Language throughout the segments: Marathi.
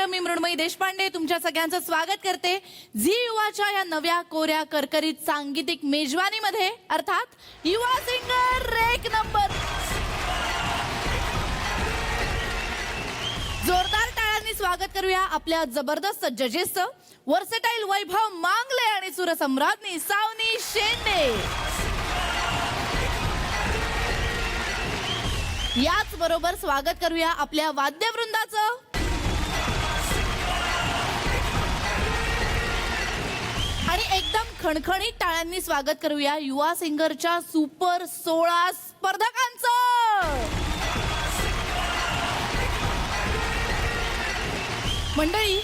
नमस्कार, मी मृण्मयी देशपांडे तुमच्या सगळ्यांचं स्वागत करते झी युवाच्या या नव्या कोऱ्या करकरीत सांगीतिक मेजवानीमध्ये, अर्थात युवा सिंगर एक नंबर. जोरदार टाळ्यांनी स्वागत करूया आपल्या जबरदस्त जजेसचं, वर्सेटाईल वैभव मांगले आणि सुरसम्राज्ञी सावनी शेंडे. याच बरोबर स्वागत करूया आपल्या वाद्यवृंदाचं. आणि एकदम खणखणीत टाळ्यांनी स्वागत करूया युवा सिंगरच्या सुपर 16 स्पर्धकांचं. मंडळी,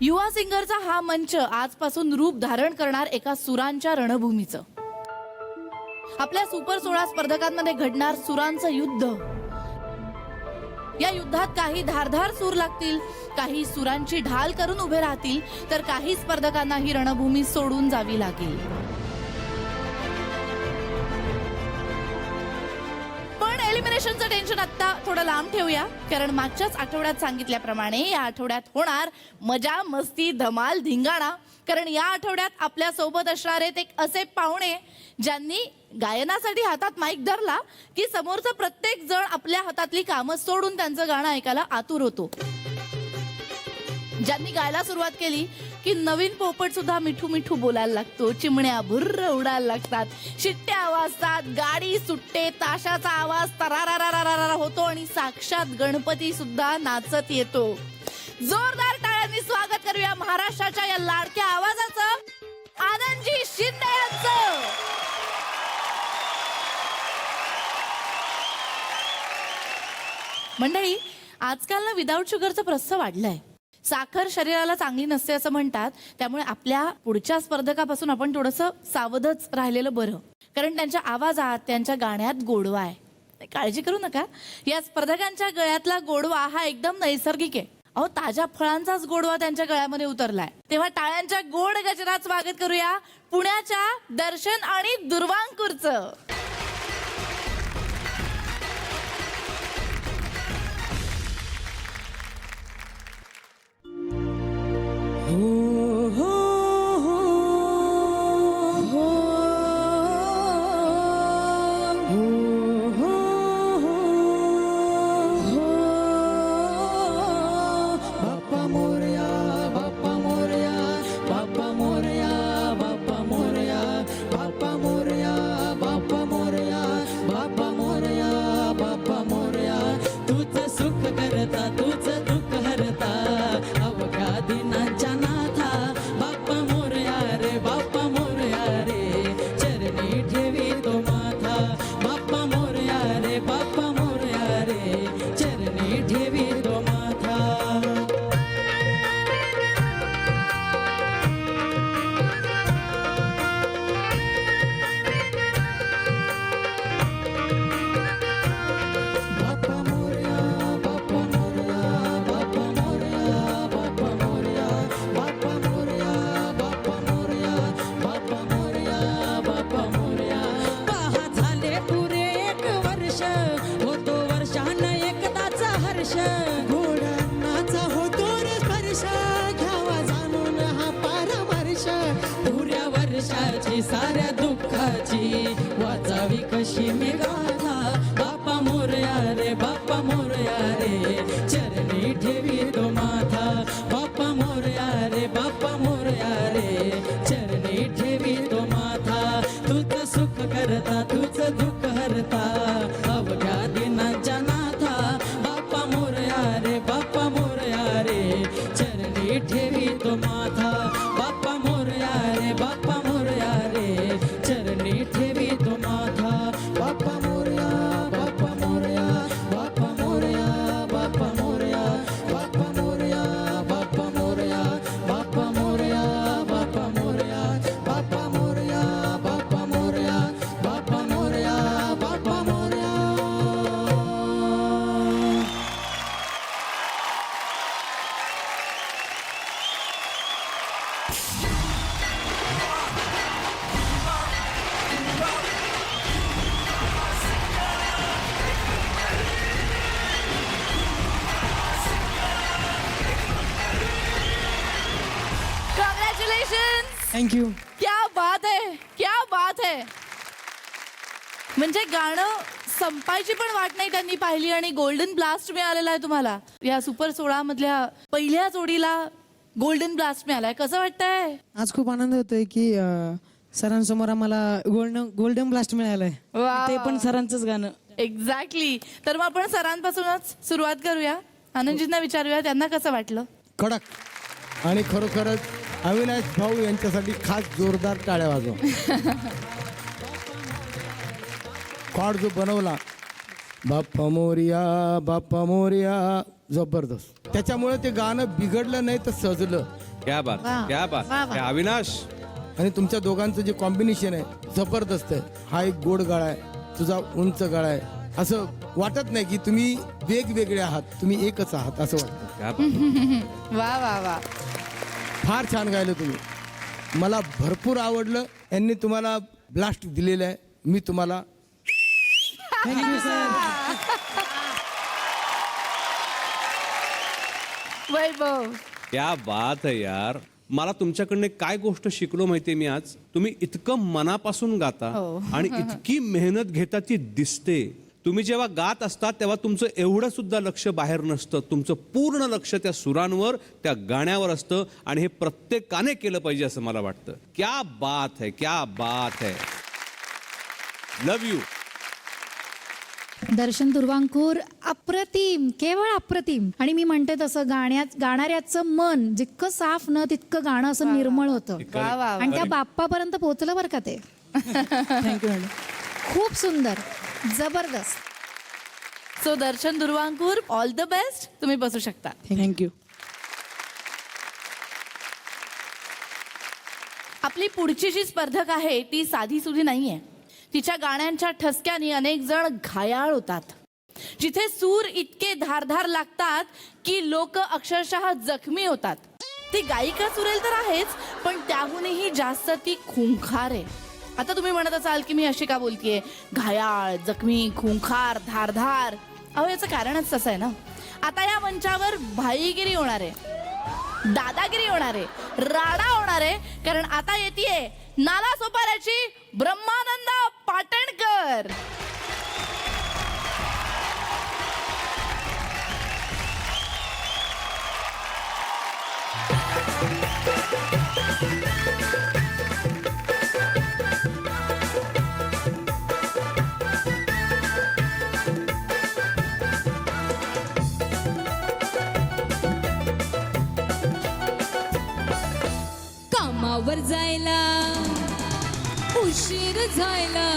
युवा सिंगरचा हा मंच आजपासून रूप धारण करणार एका सुरांच्या रणभूमीचं. आपल्या सुपर 16 स्पर्धकांमध्ये घडणार सुरांचं युद्ध. या युद्धात काही धारधार सूर लागतील, काही सुरांची ढाल करून उभे राहतील, तर काही स्पर्धकांना ही रणभूमी सोडून जावी लागेल. पण एलिमिनेशनचं टेन्शन आता थोडं लांब ठेवूया, कारण मागच्याच आठवड्यात सांगितल्याप्रमाणे या आठवड्यात होणार मजा मस्ती धमाल धिंगाणा. कारण या आठवड्यात आपल्या सोबत असणार आहेत एक असे पाहुणे ज्यांनी गायनासाठी हातात माईक धरला की समोरचा प्रत्येक जण आपल्या हातातली कामं सोडून त्यांचं गाणं ऐकायला आतुर होतो. ज्यांनी गायला सुरुवात केली की नवीन पोपट सुद्धा मिठू मिठू बोलायला लागतो, चिमण्या भुर्र उडायला लागतात, शिट्ट्या वाजतात, गाडी सुटते, ताशाचा आवाज तरारारारारा होतो आणि साक्षात गणपती सुद्धा नाचत येतो. जोरदार टाळ्यांनी स्वागत करूया महाराष्ट्राच्या या लाडक्या आवाजाचं, आनंदजी शिंदे यांचं. मंडळी, आजकाल ना विदाऊट शुगरचं प्रस्ताव वाढलंय. साखर शरीराला चांगली नसते असं म्हणतात, त्यामुळे आपल्या पुढच्या स्पर्धकापासून आपण थोडंसं सावधच राहिलेलं बरं, कारण त्यांच्या आवाजात त्यांच्या गाण्यात गोडवा आहे. काळजी करू नका, या स्पर्धकांच्या गळ्यातला गोडवा हा एकदम नैसर्गिक आहे. अहो, ताज्या फळांचाच गोडवा त्यांच्या गळ्यामध्ये उतरलाय. तेव्हा टाळ्यांच्या गोड गजरात स्वागत करूया पुण्याच्या दर्शन आणि दुर्वांकूरचं. साऱ्या दुःखाची वाचावी कशी मी गाथा. बाप्पा मोरया रे, बाप्पा मोरया रे, चरणी ठेवी तो माथा. बाप्पा मोरया रे, बाप्पा मोरया रे, चरणी ठेवी तो माथा. तुझं सुख करता, तुझं दुःख हरता, अवघ्या दिनांच्या नाथा. बाप्पा मोरया रे, बाप्पा मोरया रे, चरणी ठेवी तो माथा. बाप्पा मोरया रे, बाप्पा मोरया रे, चरणी ठेवी तो माथा. बाप्पा मोरया थँक्यू. क्या बात है, क्या बात है. म्हणजे गाणं संपायची पण वाट नाही त्यांनी पाहिली आणि गोल्डन ब्लास्ट मिळालेला आहे तुम्हाला. या सुपर 16 मधल्या पहिल्या जोडीला गोल्डन ब्लास्ट मिळालाय. कसं वाटतंय? आज खूप आनंद होतोय की सरांसमोर आम्हाला गोल्डन ब्लास्ट मिळालंय. वा. ते पण सरांचंच गाणं. एक्झॅक्टली. तर मग आपण सरांपासूनच सुरुवात करूया. आनंदजींना विचारूया त्यांना कसं वाटलं. कडक आणि खरोखरच अविनाश भाऊ यांच्यासाठी खास जोरदार टाळ्या वाजव. कॉर्ड जो बनवला बाप्पा मोरिया जबरदस्त. त्याच्यामुळे ते गाणं बिघडलं नाही तर सजलं. क्या बात, क्या बात. क्या अविनाश, आणि तुमच्या दोघांचं जे कॉम्बिनेशन आहे जबरदस्त आहे. हा एक गोड गळा आहे, तुझा उंच गळा आहे. असं वाटत नाही की तुम्ही वेगवेगळे आहात, तुम्ही एकच आहात असं वाटतं. क्या बात. वा वा वा. फार छान गायलं तुम्ही. मला भरपूर आवडलं. यांनी तुम्हाला ब्लास्ट दिलेलं आहे. मी तुम्हाला थँक्यू सर. वैभव. क्या बात है यार. मला तुमच्याकडनं काय गोष्ट शिकलो माहितीये मी आज. तुम्ही इतकं मनापासून गाता हो. आणि इतकी मेहनत घेता ती दिसते. तुम्ही जेव्हा गात असता तेव्हा तुमचं एवढं सुद्धा लक्ष बाहेर नसतं. तुमचं पूर्ण लक्ष त्या सुरांवर, त्या गाण्यावर असतं आणि हे प्रत्येकाने केलं पाहिजे असं मला वाटतं. क्या बात है, क्या बात है. लव यू. दर्शन दुर्वांकूर अप्रतिम, केवळ अप्रतिम. आणि मी म्हणते तसं गाणाऱ्याचं मन जितकं साफ न तितकं गाणं असं निर्मळ होतं. वा वा. आणि त्या बाप्पापर्यंत पोहोचलं बरं का ते. Thank you madam. खूप सुंदर, जबरदस्त. So Darshan Durvankur, all the best. तुम्ही बसू शकता. थँक्यू. आपली पुढची जी स्पर्धक आहे ती साधी सुधी नाहीये. तिच्या गाण्यांच्या ठसक्याने अनेक जण घायाळ होतात. जिथे सूर इतके धारधार लागतात की लोक अक्षरशः जखमी होतात. ती गायिका सुरेल तर आहेच, पण त्याहूनही जास्त ती खुंखार आहे. आता तुम्ही म्हणत असाल की मी अशी का बोलतीये, घायाळ, जखमी, खुंखार, धारधार. अहो याचं कारणच तसं आहे ना. आता या मंचावर भाईगिरी होणार आहे, दादागिरी होणार आहे, राडा होणार आहे. कारण आता येतेय नाला सोपाऱ्याची ब्रह्मानंद पाटणकर. कामावर जायला उशीर झाला,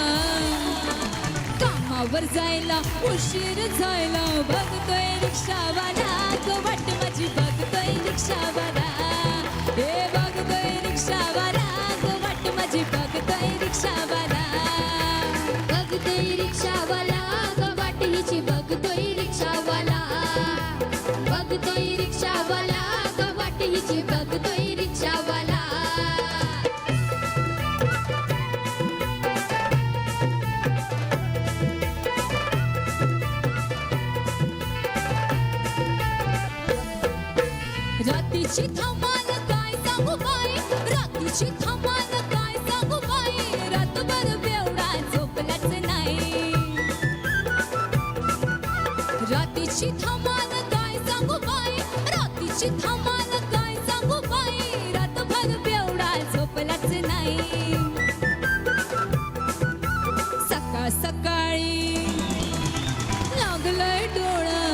कामावर जायला उशीर झाला. बघतोय रिक्षावाला, तो वाट माझी बघतोय रिक्षावाला. हे बघतोय रिक्षावाला, तो वाट माझी बघतोय रिक्षावाला. बघतोय रिक्षावाला, तो वाट हिची बघतोय रिक्षावाला. बघतोय रिक्षावाला, तो वाट हिची बघतोय रिक्षावाला. रात्रीची धमाल काय सांगू बाई, रात्रीची धमाल काय सांगू बाई. रातभर बेवडा झोपलाच नाही. रात्रीची धमाल काय सांगू बाई, रात्रीची धमाल काय सांगू बाई. रातभर बेवडा झोपलाच नाही. सकाळ सकाळी लागलंय डोळं,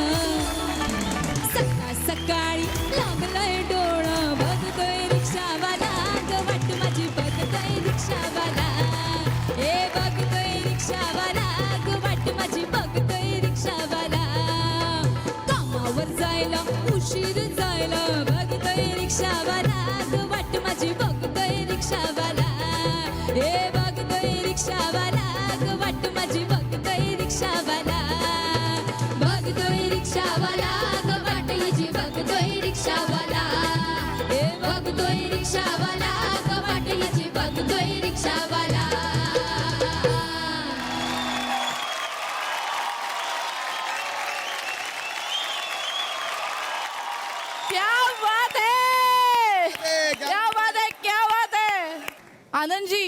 सकाळ सकाळी लागलंय डोळं. बघतोय रिक्षावाला, ग वाट माझी बघतोय रिक्षावाला. हे बघतोय रिक्षावाला, ग वाट माझी बघतोय रिक्षावाला. कामावर जायला उशीर जायला, बघतोय रिक्षावाला, ग वाट माझी बघतोय रिक्षावाला. हे बघतोय रिक्षावाला, ग वाट माझी बघतोय रिक्षावाला. बघतोय रिक्षावाला, ग वाट हिची बघतोय रिक्षावाला. हे बघतोय रिक्षावाला, ग वाट हिची बघतोय रिक्षावाला. क्या बात है, क्या बात है, क्या बात है. आनंदजी,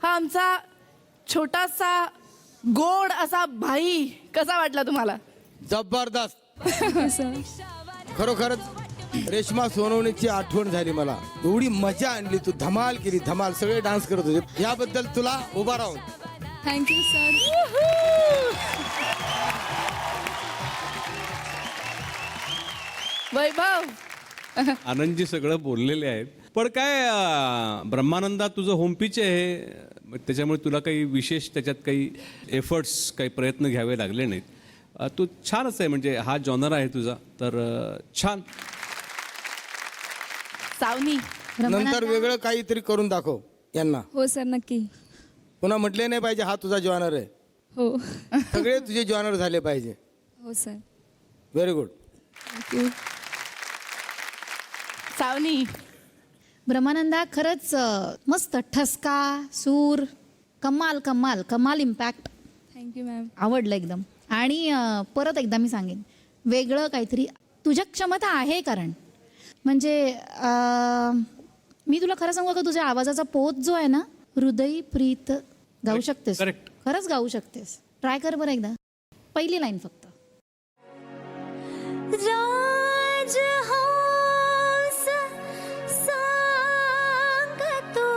हा आमचा छोटासा गोड असा भाई कसा वाटला तुम्हाला? जबरदस्त. सर खरोखरच रेश्मा सोनवणेची आठवण झाली मला. एवढी मजा आणली तू, धमाल केली, धमाल. सगळे डान्स करत होते. याबद्दल तुला उभा राहून थँक्यू सर. वैभव, आनंदजी सगळं बोललेले आहेत. पण काय ब्रह्मानंदा तुझं होम पिच आहे, मग त्याच्यामुळे तुला काही विशेष त्याच्यात काही एफर्ट्स, काही प्रयत्न घ्यावे लागले नाहीत. तू छानच आहे, म्हणजे हा जॉनर आहे तुझा, तर छान. सावनी, नंतर वेगळं काहीतरी करून दाखव यांना. हो सर, नक्की. पुन्हा म्हटले नाही पाहिजे हा तुझा जॉनर आहे. हो. सगळे तुझे जॉनर झाले पाहिजे. हो sir. Very good. Thank you. Sawani, Brahmananda खरंच मस्त ठसका, सूर, कमाल कमाल कमाल इम्पॅक्ट. Thank you ma'am. आवडलं एकदम. आणि परत एकदा मी सांगेन, वेगळं काहीतरी तुझ्या क्षमता आहे. कारण म्हणजे मी तुला खरं सांगू का, तुझ्या आवाजाचा पोत जो आहे ना, हृदय प्रीत गाऊ शकतेस. Correct. खरंच गाऊ शकतेस. ट्राय कर बरं एकदा, पहिली लाईन फक्त. राजहंस सांगतो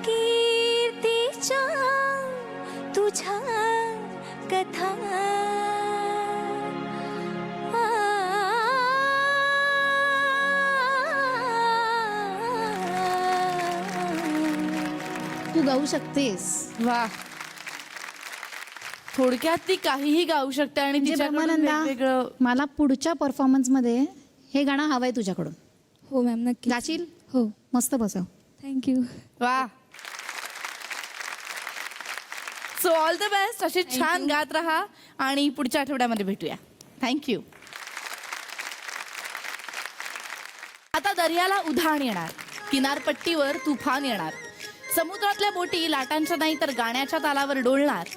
कीर्तीच्या तुझ्या कथा. तू गाऊ शकतेस. वा. थोडक्यात ती काहीही गाऊ शकते आणि म्हणजे तिच्याकडून ब्रह्मानंदा, वेगवेगळं. मला पुढच्या परफॉर्मन्स मध्ये हे गाणं हवंय तुझ्याकडून. हो मॅम, नक्की. गाशील? हो. मस्त बसव. थँक्यू. वा. So all the best. असे छान गात राहा आणि पुढच्या आठवड्यामध्ये भेटूया. थँक्यू. आता दर्याला उधाण येणार, किनारपट्टीवर तुफान येणार, समुद्रातल्या बोटी लाटांच्या नाही तर गाण्याच्या तालावर डोलणार.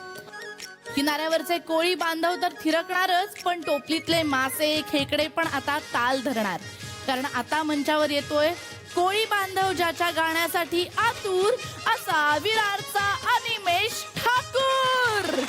किनाऱ्यावरचे कोळी बांधव तर थिरकणारच, पण टोपलीतले मासे खेकडे पण आता ताल धरणार. कारण आता मंचावर येतोय कोळी बांधव, ज्याच्या गाण्यासाठी आतुर असा विरारचा अनिमेष ठाकूर.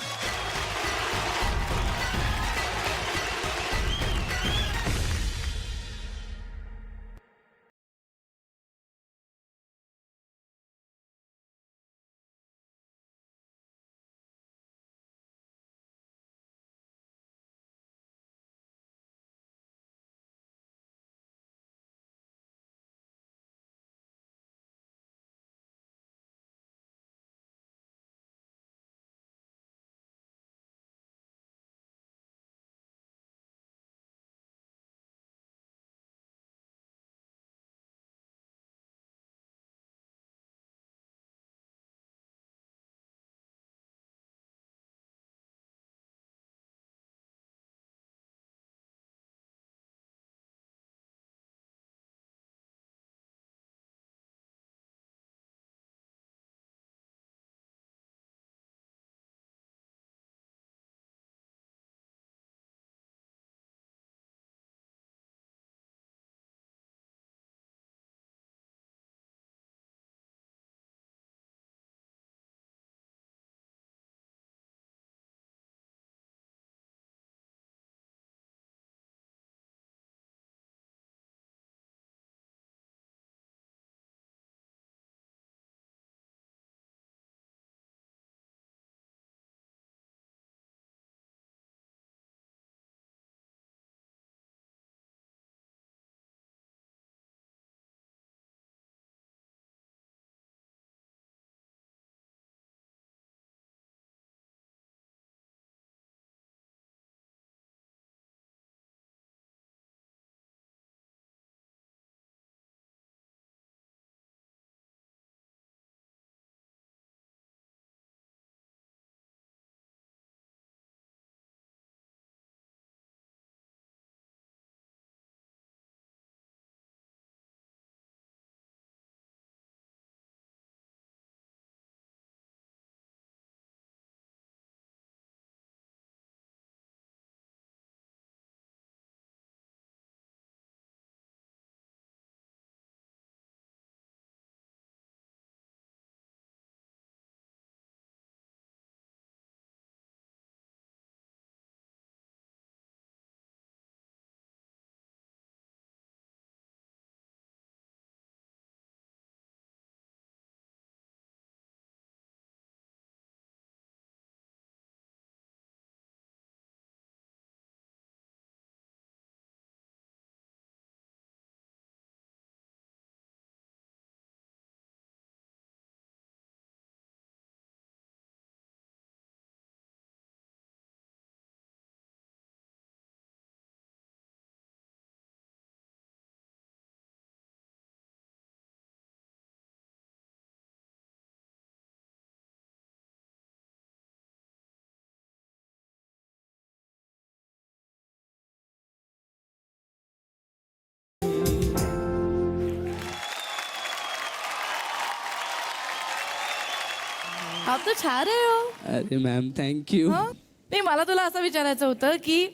तू छान आहे हो. अरे मॅम थँक्यू. हं? नाही मला तुला असं विचारायचं होतं की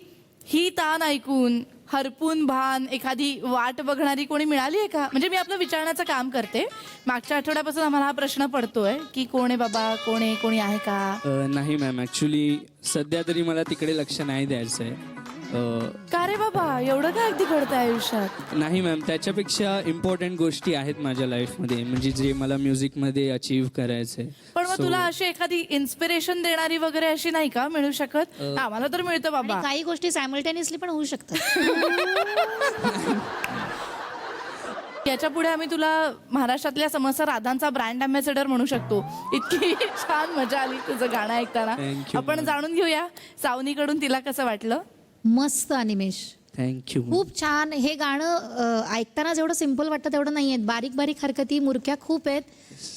ही तान ऐकून हरपून भान एखादी वाट बघणारी कोणी मिळाली आहे का? म्हणजे मी आपलं विचारण्याचं काम करते. मागच्या आठवड्यापासून आम्हाला हा प्रश्न पडतोय की कोण आहे बाबा, कोण आहे, कोणी आहे का? नाही मॅम, ॲक्च्युली सध्या तरी मला तिकडे लक्ष नाही द्यायचं आहे. का रे बाबा, एवढं काय अगदी घडतं आयुष्यात? नाही मॅम, त्याच्यापेक्षा इम्पॉर्टंट गोष्टी आहेत माझ्या लाईफमध्ये, म्हणजे जे मला म्युझिकमध्ये अचीव्ह करायचं आहे. पण मग तुला अशी एखादी इन्स्पिरेशन देणारी वगैरे अशी नाही का मिळू शकत? आम्हाला तर मिळतं बाबा. आणि काही गोष्टी सायमल्टेनियसली पण होऊ शकतात. याच्या पुढे आम्ही तुला महाराष्ट्रातल्या समस्त राधांचा ब्रँड अँबॅसेडर म्हणू शकतो. इतकी छान मजा आली तुझं गाणं ऐकताना. Thank you, आपण जाणून घेऊया सावनीकडून तिला कसं वाटलं. मस्त अनिमेश, थँक्यू. खूप छान. हे गाणं ऐकताना जेवढं सिम्पल वाटतं तेवढं नाही आहेत. बारीक बारीक हरकती, मुरक्या खूप आहेत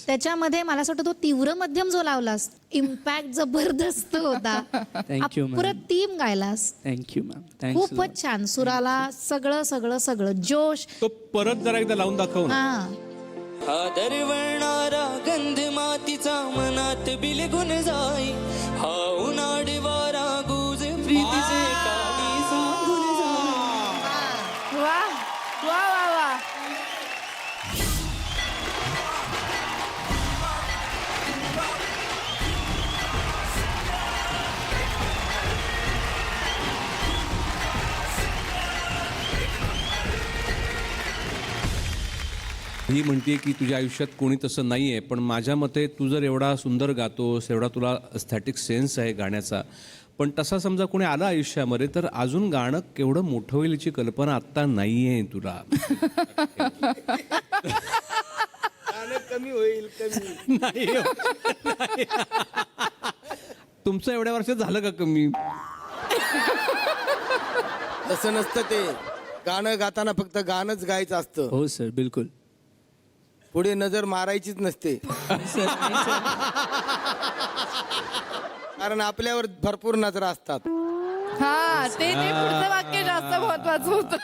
त्याच्यामध्ये. मला असं वाटतं तो तीव्र मध्यम जो लावलास, इम्पॅक्ट जबरदस्त होता. Thank you, ma'am. अप्रतिम गायलास. Thank you ma'am. थँक्स. खूपच छान. सुराला सगळं सगळं सगळं जोश. तो परत जरा एकदा लावून दाखव ना. हा, हा दरवळणारा गंध मातीचा मनात बिलगुन जाई, हा उन्हाळी वारा गुज प्रीतीचे कानी सांगून जाई. वा वा वा वा. ही म्हणते की तुझ्या आयुष्यात कोणी तसं नाही आहे, पण माझ्या मते तू जर एवढा सुंदर गातोस, एवढा तुला स्थॅटिक सेन्स आहे गाण्याचा, पण तसा समजा कोणी आला आयुष्यामध्ये तर अजून गाणं केवढं मोठं होईल याची कल्पना आत्ता नाही आहे तुला. कमी होईल कमी. नाही हो. नाही. तुमचं एवढ्या वर्षात झालं का कमी? तसं नसतं ते. गाणं गाताना फक्त गाणंच गायचं असतं, हो सर, बिलकुल. पुढे नजर मारायचीच नसते. कारण आपल्यावर भरपूर नजर असतात. हा ते पुढचं वाक्य जास्त महत्वाचं होतं.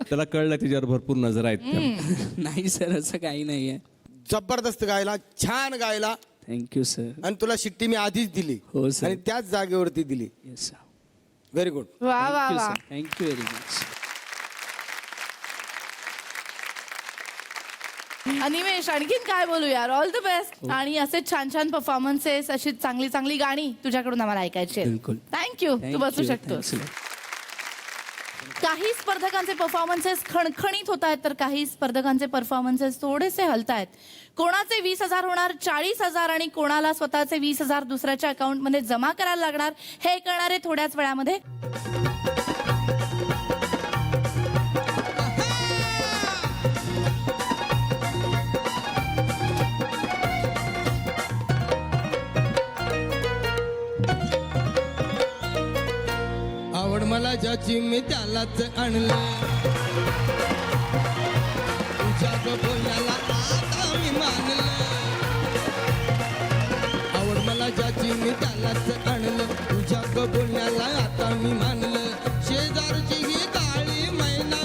त्याला कळलं तिच्यावर भरपूर नजर आहेत त्या. नाही सर, असं काही नाही आहे. जबरदस्त गायला, छान गायला. Thank you sir. आणि तुला शिट्टी मी आधीच दिली हो सर. आणि त्याच जागेवरती दिली. Yes sir. Very good. वा वा थँक्यू वा. Sir. Thank you very much. Animesh, आणखीन काय बोलू यार. All the best. आणि असे छान छान परफॉर्मन्सेस, अशी चांगली चांगली गाणी तुझ्याकडून आम्हाला ऐकायची आहेत. बिलकुल. थँक्यू. तू बसू शकतोस. काही स्पर्धकांचे परफॉर्मन्सेस खणखणीत होत आहेत, तर काही स्पर्धकांचे परफॉर्मन्सेस थोडेसे हलतायत. कोणाचे 20,000 होणार 40,000 आणि कोणाला स्वतःचे 20,000 दुसऱ्याच्या अकाउंटमध्ये जमा करायला लागणार, हे कळणार आहे थोड्याच वेळामध्ये. आवड मला ज्याची मी त्यालाच आणलं, तुझ्या बोलण्याला आता मी मानलं. आवड मला ज्याची मी त्यालाच आणलं, तुझ्या बोलण्याला आता मी मानलं. शेजारची ही काळी मैना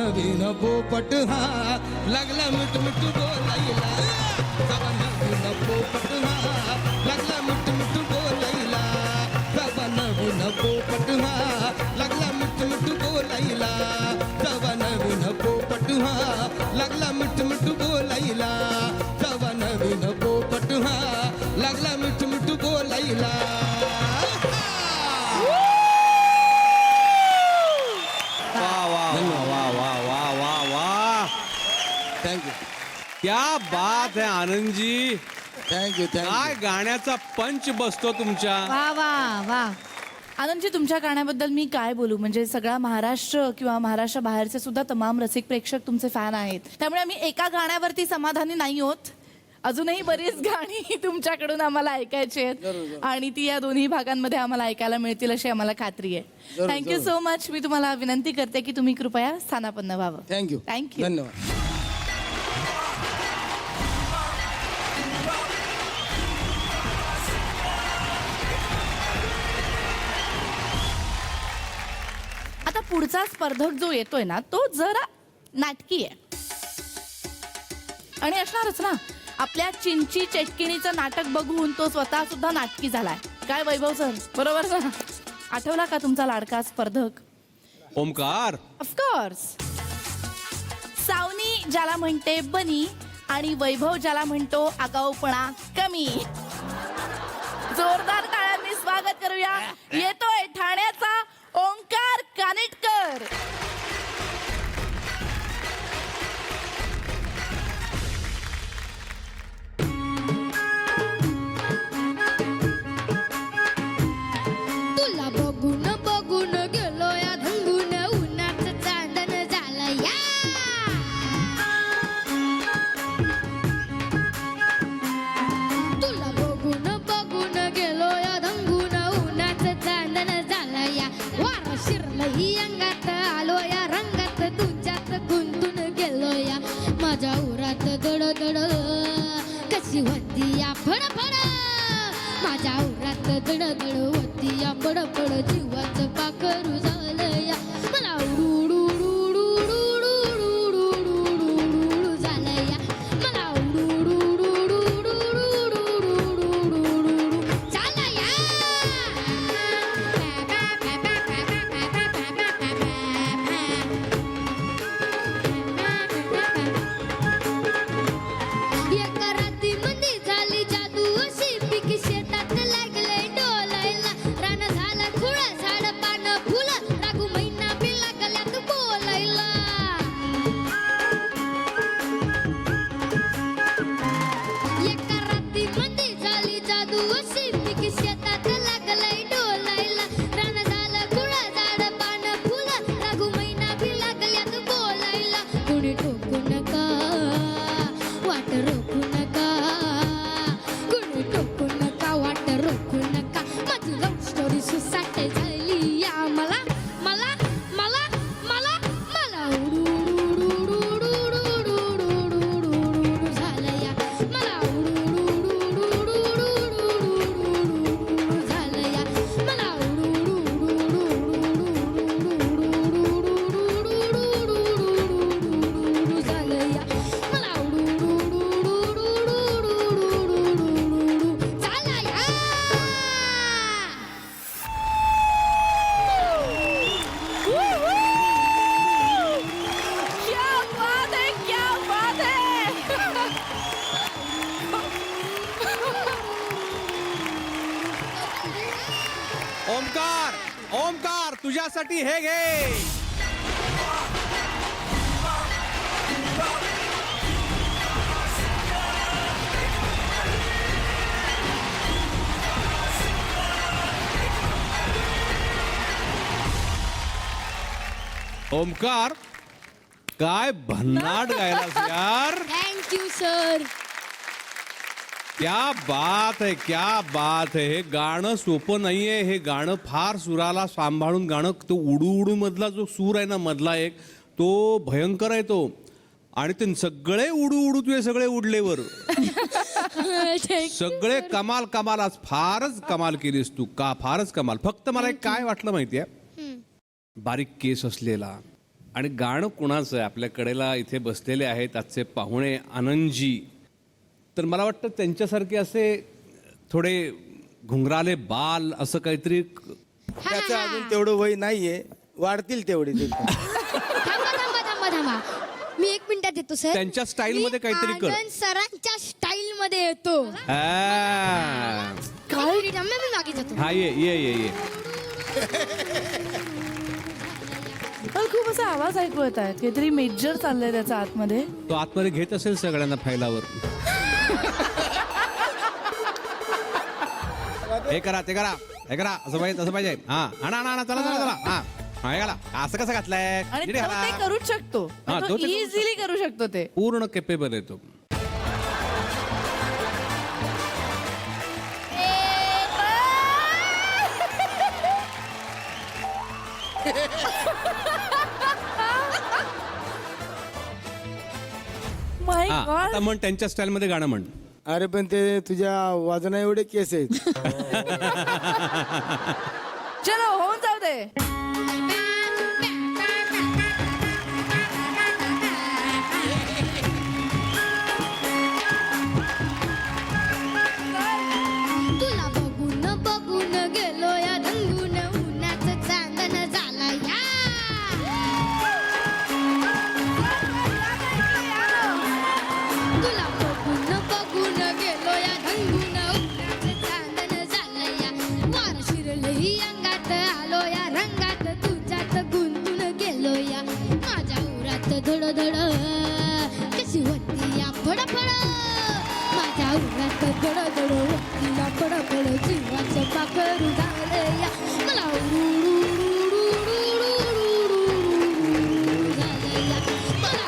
नवीन पोपट हा लागला मिठ मिठ बोलायला तवा नवीन पोपट हा लागला मिठ मिठ बोलायला तवा नवीन पोपट हा लागला मिठ मिठ बोलायला तवा नवीन पोपट हा लागला मिठ मिठ बोलायला तवा नवीन पोपट हा लागला मिठ मिठ बोलायला. वा वा वा वा वा वा वा थँक्यू क्या बात है आनंदजी. थँक्यू काय गाण्याचा पंच बसतो तुमच्या. वा वा वा. आनंदजी, तुमच्या गाण्याबद्दल मी काय बोलू, म्हणजे सगळा महाराष्ट्र किंवा महाराष्ट्र बाहेरचे सुद्धा तमाम रसिक प्रेक्षक तुमचे फॅन आहेत. त्यामुळे आम्ही एका गाण्यावरती समाधानी नाही होत, अजूनही बरीच गाणी तुमच्याकडून आम्हाला ऐकायची आहेत आणि ती या दोन्ही भागांमध्ये आम्हाला ऐकायला मिळतील अशी आम्हाला खात्री आहे. Thank you so much. मी तुम्हाला विनंती करते की तुम्ही कृपया स्थानापन्न व्हावं. Thank you thank you. धन्यवाद. आता पुढचा स्पर्धक जो येतोय ना, तो जरा नाटकी आहे आणि असणारच ना. आपल्या चिंची चटकिणीचं नाटक बघून तो स्वतः सुद्धा नाटकी झालाय. काय वैभव सर, बरोबर ना? आठवला का तुमचा लाडका स्पर्धक? ओमकार. ऑफकोर्स. सावनी ज्याला म्हणते बनी आणि वैभव ज्याला म्हणतो आगाऊपणा कमी. जोरदार टाळ्यांनी स्वागत करूया. येतोय ठाण्याचा ओंकार कानिटकर. तुला बघून बघून गेलो या धंगून उन्हाचं चांदण झालं या. तुला बघून बघून गेलो या धंगून उन्हाचं चांदण झालं या. वारा शिरलं ही अंगात आलो या रंगात तुझ्यात गुंतून गेलो या. माझ्या उरात दड दड कशी होती या फडफड. माझ्या उरात दड दड होती या बडबड जीवाचं पाखरू झालं या. मला उडू उडू उडू उडू उडू उडू उडू झालं या. मला उडू उडू उडू उडू उडू उडू उडू उडू झालं या. एका रात्रीमध्ये झाली जादू अशी पिकी शेतात लागले डोलायला. रान झाला खुळा झाड पान फुलं रागू महिना बी लागल्यात बोलायला. एका रात्रीमध्ये झाली जादू अशी पिकी शेतात लागले डोलायला. रान झालं खुळा झाड पान फुलं रागू महिना बी लागल्यात बोलायला. कोणी ठोकू नका वाट रोखू नका. कुणी टोकू नका वाट रोखू नका. माझी लव्ह स्टोरी सुसाट झाली या. मला मला मला मला मला उडू उडू उडू उडू उडू उडू उडू उडू झालं या. मला उडू उडू उडू उडू उडू उडू झालं या. मला उडू उडू उडू झालं या. मला उडू झालं या. क्या बात है, क्या बात है. ओमकार. ओमकार तुझ्यासाठी हे घे. ओमकार, काय भन्नाट गायलास यार. Thank you sir. क्या बात है, क्या बात है. हे गाणं सोपं नाहीये. हे गाणं फार सुराला सांभाळून गाणं. तो उडू उडू मधला जो सूर आहे ना, मधला एक, तो भयंकर आहे तो. आणि ते सगळे उडू उडू तुझे सगळे उडलेवर सगळे कमाल कमाल. आज फारच कमाल केलीस तू. फारच कमाल. फक्त मला एक काय वाटलं माहितीये, बारीक केस असलेला, आणि गाणं कुणाचं आहे? आपल्या कडेला इथे बसलेले आहेत आजचे पाहुणे आनंदजी. तर मला वाटतं त्यांच्यासारखे असे थोडे घुंगराले बाल असं काहीतरी त्याचं अजून तेवढं वय नाहीये, वाढतील तेवढे ते. थांबा मी 1 मिनिटात येतो सर. त्यांच्या स्टाईलमध्ये काहीतरी कर. आनंद सरांच्या स्टाईल मध्ये येतो. आ, काय मी मागे जातो. हा ये ये ये ये. पण खूप असा आवाज ऐकू येत आहे, काहीतरी मेजर चाललंय त्याचा आतमध्ये. तो आतमध्ये घेत असेल सगळ्यांना फैलावर. हे करा ते करा हे करा असं पाहिजे तसं पाहिजे. हा आणा आणा चला चला चला. हा हा घाला. असं कसं घातलंय? आणि नीट तो घाला. ते करूच शकतो, हा, तो ते करू इझिली करू शकतो ते. पूर्ण केपेबल आहे तो. माय हा गॉड. आता म्हण त्यांच्या स्टाईल मध्ये गाणं म्हण. अरे पण ते तुझ्या वाजना एवढे केस आहेत. चलो होऊन जाऊ दे. तुला बघून बघून गेलो या रंगून उन्हाचं चांदण झाला या. तुला बघून बघून गेलो या रंगून उन्हाचं चांदण झालं या. वार शिरलंही अंगात आलो या रंगात तुझ्यात गुंतून गेलो या. माझ्या उरात धड धड कशी होती या फडफड. माझ्या उरात धड धड होती या फडफड. जीवाचं पाखरू झालं या मला झालं या मला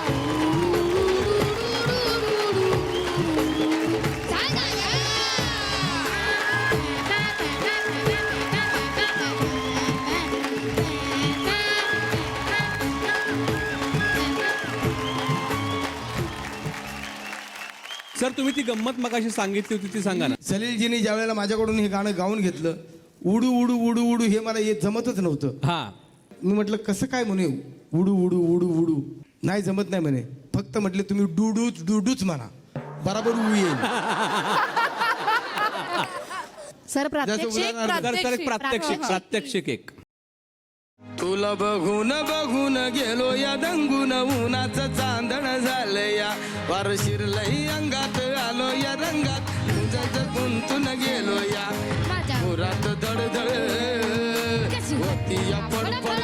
सर तुम्ही ती गंमत मगाशी सांगितली होती ती सांगा ना. सलीलजीने ज्या वेळेला माझ्याकडून हे गाणं गाऊन घेतलं, उडू उडू उडू उडू हे मला येत जमतच नव्हतं. हा मी म्हटलं कसं काय म्हणे उडू उडू उडू उडू, नाही जमत नाही म्हणे. फक्त म्हटले तुम्ही डुडूच डुडूच म्हणा, बराबर उडू येईल. सर जसं प्रात्यक्षिक उदाहरण- तर एक प्रात्यक्षिक प्रात्यक्षिक एक. तुला बघून बघून गेलो या दंगून उन्हाचं चांदण झालं या. वार शिरलंही अंगात आलो या रंगात तुझं गुंतून गेलो या. माझ्या उरात धडधड होती या पडपड.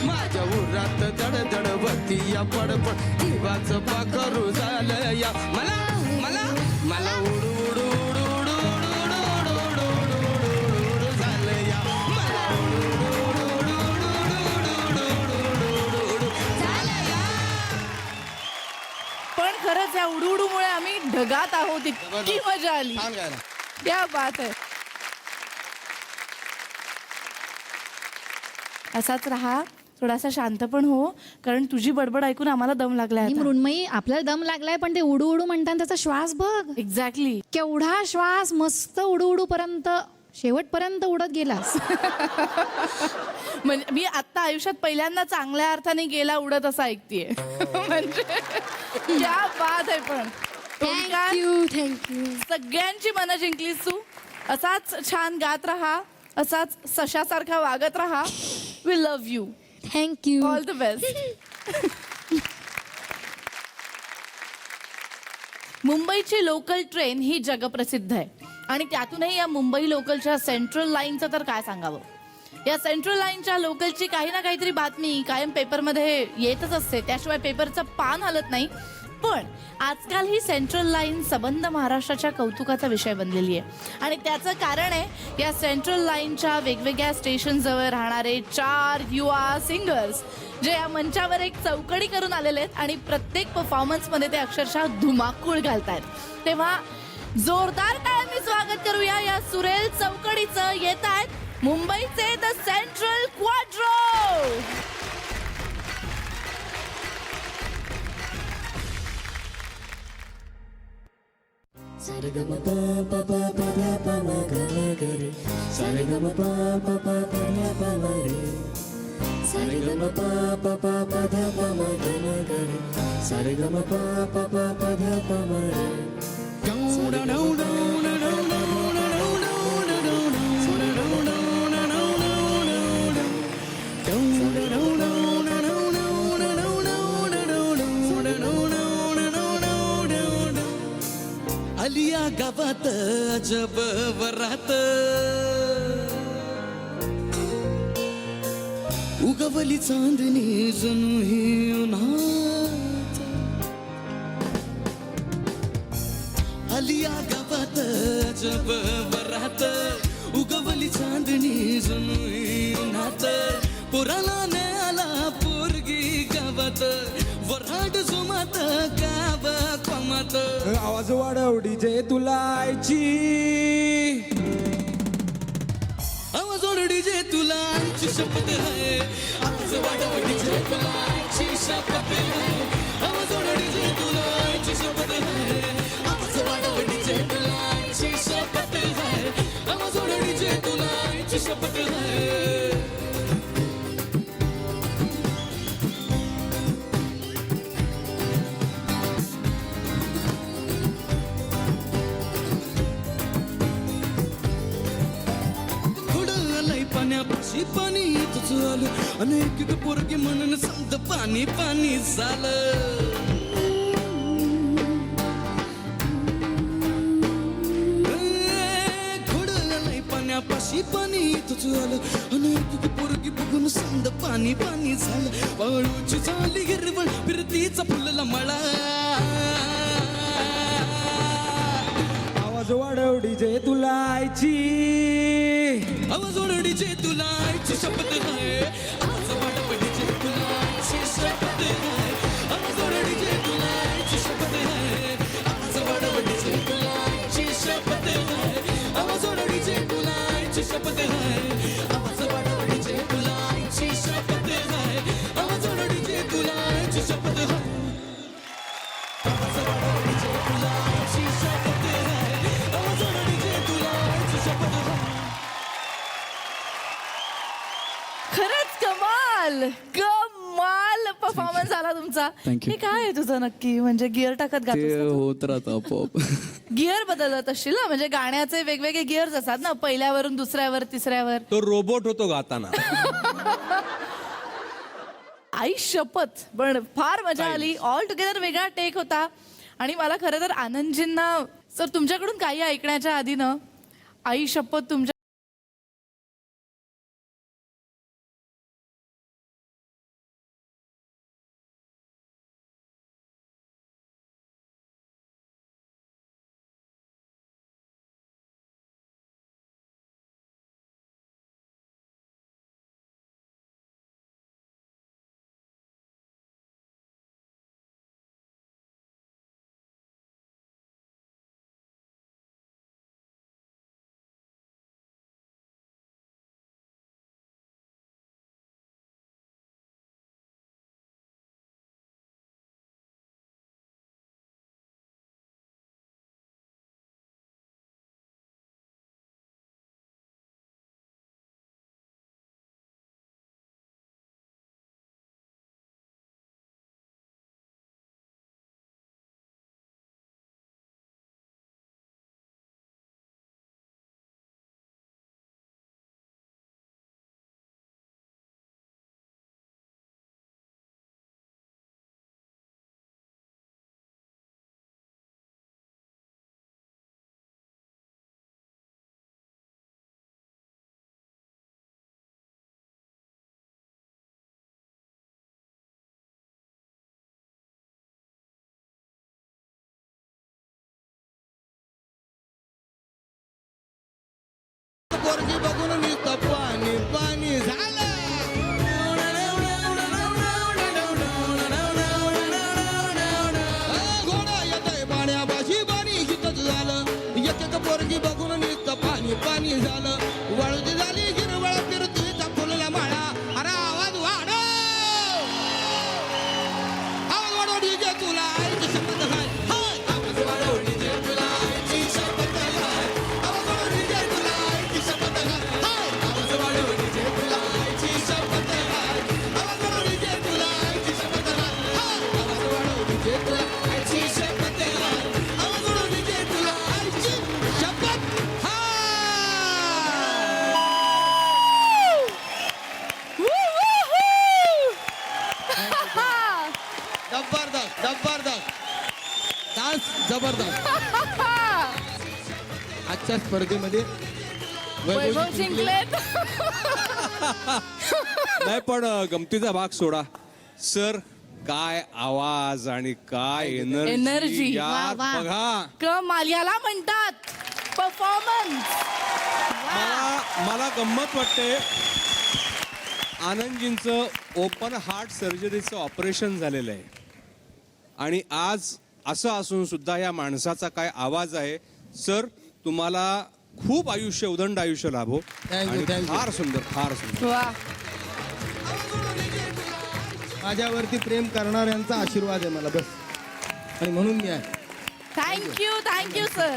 माझ्या उरात धडधड होती या पडपड. जीवाचं पाखरू झालं या मला मला मला उडू उडू उडू उडू उडू उडू उडू उडू उडू उडू झालं या मला उडू उडू उडू उडू उडू उडू उडू झालं या. पण खरंच या उडूमुळे आम्ही ढगात आहोत, इतकी मजा आली. छान गाणं. क्या बात आहे. असाच राहा, थोडासा शांत पण हो, कारण तुझी बडबड ऐकून आम्हाला दम लागलाय आणि आता. मृण्मयी आपल्याला दम लागलाय, पण ते उडू उडू म्हणताना त्याचा श्वास बघ. एक्झॅक्टली. केवढा श्वास मस्त उडू उडू पर्यंत शेवटपर्यंत उडत गेलास. म्हणजे मी आता आयुष्यात पहिल्यांदा चांगल्या अर्थाने गेला उडत असं ऐकतेय. म्हणजे क्या बात आहे. पण ओंकार, थँक्यू. सगळ्यांची मनं जिंकलीस तू. असाच छान गात राहा, असाच सशासारखा वागत राहा. We love you. Thank you. All the best. मुंबईची लोकल ट्रेन ही जगप्रसिद्ध आहे आणि त्यातूनही या मुंबई लोकलच्या सेंट्रल लाईनचं तर काय सांगावं. या सेंट्रल लाईनच्या लोकलची काही ना काहीतरी बातमी कायम पेपरमध्ये येतच असते, त्याशिवाय पेपरचं पान हलत नाही. पण आजकाल ही सेंट्रल लाईन सबंध महाराष्ट्राच्या कौतुकाचा विषय बनलेली आहे आणि त्याचं कारण आहे या सेंट्रल लाईनच्या वेगवेगळ्या स्टेशनजवळ राहणारे 4 युवा सिंगर्स, जे या मंचावर एक चौकडी करून आलेले आहेत आणि प्रत्येक परफॉर्मन्समध्ये ते अक्षरशः धुमाकूळ घालतायत. तेव्हा जोरदार टाळ्यांनी स्वागत करूया या सुरेल चौकडीचं. येत आहेत मुंबईचे द सेंट्रल क्वाड्रो. आलिया गावात अजब वरात उगवली चांदणी जणू ही उन्हात आलिया गावात अजब वरात उगवली चांदणी जणू ही उन्हात पोराला न्याला पोरगी गावात वराड जुमात गाव कमात आवाज वाढव डीजे तुला आईची आवाज वाढव डीजे तुला आईची शपथ आहे आवाज वाढव डीजे तुला आईची शपथ आहे आवाज वाढव डीजे तुला आईची शपथ आहे आवाज वाढव डीजे तुला आईची शपथ आहे आवाज वाढव डीजे तुला आईची शपथ आहे पाण्यापाशी पाणी तुझ आलं अनेक पोरगी म्हणून समज पाणी पाणी झालं घोडं पाण्यापाशी पाणी तुझ आलं अनेक पोरगी बघून समज पाणी पाणी झालं वाळूची झाली हिरवळ फिरतीचा फुलला मळा आवाज वाढव डीजे तुला आईची आवाज वाढव डीजे तुला आईची शपथ आहे आवाज वाढव डीजे तुला आईची शपथ आहे आवाज वाढव डीजे तुला आईची शपथ आहे आवाज वाढव डीजे तुला आईची शपथ आहे आवाज वाढव डीजे तुला आईची शपथ आहे आवाज वाढव डीजे तुला आईची शपथ आहे आवाज वाढव डीजे तुला आईची शपथ आहे आवाज वाढव डीजे तुला आईची शपथ आहे आवाज वाढव डीजे तुला आईची शपथ आहे खरंच कमाल कमाल परफॉर्मन्स झाला तुमचा. Thank you. हे काय आहे तुझं नक्की म्हणजे गिअर टाकत ते गातो होत राहतं आपोआप गिअर बदलत असशील ना म्हणजे गाण्याचे वेगवेगळे गिअर्स असतात ना पहिल्यावरून दुसऱ्यावर तिसऱ्यावर. तो रोबोट होतो गाताना. आई शपथ पण फार मजा आली. ऑल टुगेदर वेगळा टेक होता आणि मला खरं तर आनंदजींना सर तुमच्याकडून काही ऐकण्याच्या आधी ना आई शपथ तुमच्या पोरगी बघून नुसतं पाणी पाणी झालं. घोडा येतोय पाण्यापाशी पाणी हितच झालं. एक एक पोरगी बघून नुसतं पाणी पाणी झालं. वळती झाली हिरवळ फिरतीचा फुलला माळा. अरे आवाज वाढव आवाज वाढव डीजे तुला आईची शपथ आहे. आवाज वाढव डीजे तुला आईची शपथ आहे. आवाज वाढव डीजे तुला आईची शपथ आहे. आवाज जबरदस्त जबरदस्त डान्स जबरदस्त. आजच्या स्पर्धेमध्ये वैभव जिंकलेत. नाही पण गमतीचा भाग सोडा. सर काय आवाज आणि काय एनर्जी. एनर्जी वा, यार, वा. बघा. कमाल याला म्हणतात परफॉर्मन्स. मला गंमत वाटते. आनंदजींचं ओपन हार्ट सर्जरीचं ऑपरेशन झालेलं आहे आणि आज असं असून सुद्धा या माणसाचा काय आवाज आहे. सर तुम्हाला खूप आयुष्य उदंड आयुष्य लाभो. Thank you, आणि thank you. फार सुंदर फार सुंदर. वा. माझ्यावरती प्रेम करणाऱ्यांचा आशीर्वाद आहे मला बस, आणि म्हणून मी आहे. Thank you sir.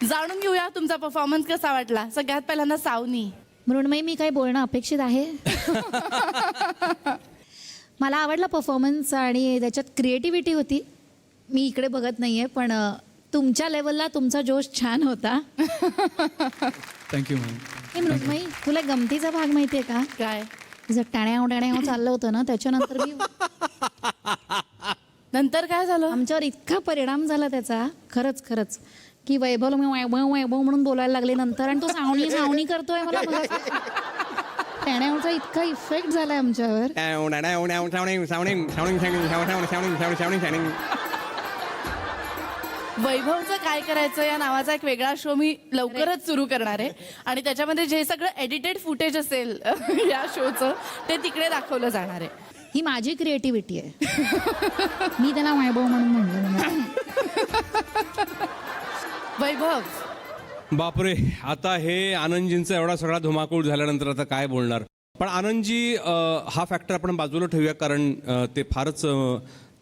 जाणून घेऊया तुमचा परफॉर्मन्स कसा वाटला. सगळ्यात पहिल्यांदा सावनी. मृण्मयी, मी काही बोलणं अपेक्षित आहे? मला आवडला परफॉर्मन्स आणि त्याच्यात क्रिएटिव्हिटी होती. मी इकडे बघत नाहीये, पण तुमच्या लेवलला तुमचा जोश छान होता. Thank you ma'am. हे मृण्मयी, तुला गमतीचा भाग माहितीये का? काय जर टाण्याव चाललं होतं ना, त्याच्यानंतर मी नंतर काय झालं. आमच्यावर इतका परिणाम झाला त्याचा, खरंच की वैभव मी वैभव म्हणून बोलायला लागले नंतर, आणि तो सावणी करतोय मला टाण्यावरचा इतका इफेक्ट झालाय आमच्यावर. वैभवचं काय करायचं या नावाचा एक वेगळा शो मी लवकरच सुरू करणार आहे आणि त्याच्यामध्ये जे सगळं एडिटेड फुटेज असेल या शोचं ते तिकडे दाखवलं जाणार आहे. ही माझी क्रिएटिव्हिटी आहे. मी त्याला वैभव म्हणून म्हणलं. वैभव, बापरे, आता हे आनंदजींचा एवढा सगळा धुमाकूळ झाल्यानंतर आता काय बोलणार. पण आनंदजी हा फॅक्टर आपण बाजूला ठेवूया, कारण ते फारच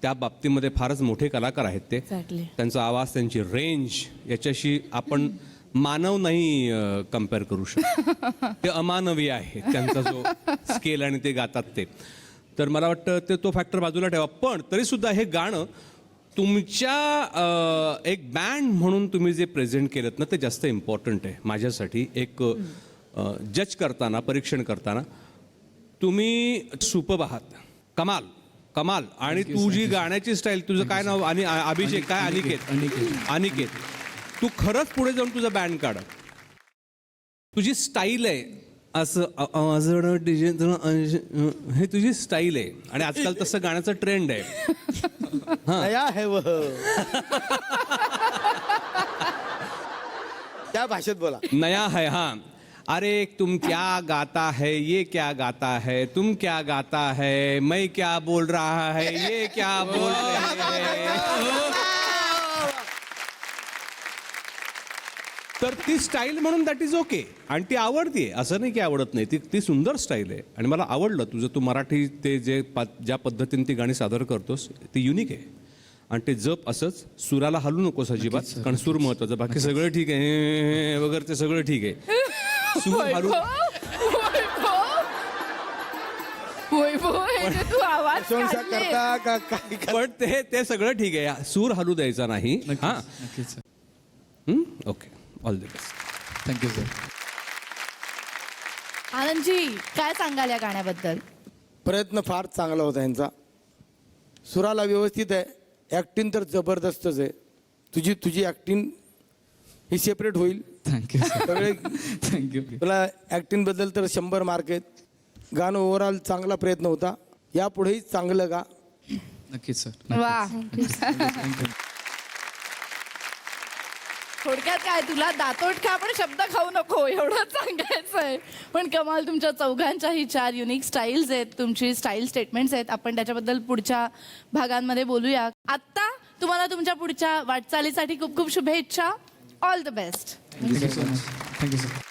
त्या बाबतीमध्ये फारच मोठे कलाकार आहेत ते. Exactly. त्यांचा आवाज, त्यांची रेंज याच्याशी आपण मानव नाही कम्पेअर करू शकतो. ते अमानवीय आहे त्यांचा जो स्केल आणि ते गातात ते. तर मला वाटतं ते तो फॅक्टर बाजूला ठेवा. पण तरीसुद्धा हे गाणं तुमच्या एक बँड म्हणून तुम्ही जे प्रेझेंट केलं ना, ते जास्त इम्पॉर्टंट आहे माझ्यासाठी. एक जज करताना, परीक्षण करताना तुम्ही सुपर्ब आहात. कमाल कमाल. आणि तू जी गाण्याची स्टाईल, तुझं काय नाव? आणि अभिषेक काय? अनिकेत, तू खरंच पुढे जाऊन तुझा बँड काढ. तुझी स्टाईल आहे असं हे तुझी स्टाईल आहे आणि आजकाल तसं गाण्याचं ट्रेंड आहे. नया है वह. त्या भाषेत बोला. नया है. हाँ, अरे तुम क्या गाता है, ये क्या गाता है, तुम क्या गाता है, मैं क्या बोल रहा है, ये क्या बोल रहे हैं. तर ती स्टाईल म्हणून दॅट इज ओके. आणि ती आवडतीये, असं नाही की आवडत नाही. ती सुंदर स्टाईल आहे आणि मला आवडलं तुझं. तू मराठी ते ज्या पद्धतीने ती गाणी सादर करतोस ती युनिक आहे. आणि ते जप असंच, सुराला हलू नकोस अजिबात, कारण सूर महत्वाचं. बाकी सगळं ठीक आहे वगैरे, ते सगळं ठीक आहे. सूर हलू. वैभव, हे जे तू आवाज प्रशंसा काढले. करता का काय करता? पण ते सगळं ठीक आहे. सूर हलू द्यायचा नाही. हा, नक्कीच sir. Okay, all the best. Thank you sir. Anandji, काय सांगाल या गाण्याबद्दल. प्रयत्न फार चांगला होता यांचा. सुराला व्यवस्थित आहे. ॲक्टिंग तर जबरदस्तच आहे. तुझी ॲक्टिंग ही सेपरेट होईल. Thank you sir. सगळे थँक्यू. तुला ॲक्टिंग बद्दल तर 100 मार्क आहेत. गाणं ओव्हरऑल चांगला प्रयत्न होता. यापुढेही चांगलं गा. नक्कीच सर. वा. थँक्यू. थोडक्यात काय, तुला दातोटका पण शब्द खाऊ नको एवढं सांगायचं आहे. पण कमाल, तुमच्या चौघांच्याही 4 युनिक स्टाईल्स आहेत, तुमची स्टाईल स्टेटमेंट्स आहेत. आपण त्याच्याबद्दल पुढच्या भागांमध्ये बोलूया. आत्ता तुम्हाला तुमच्या पुढच्या वाटचालीसाठी खूप खूप शुभेच्छा. All the best. Thank you so much. Thank you sir.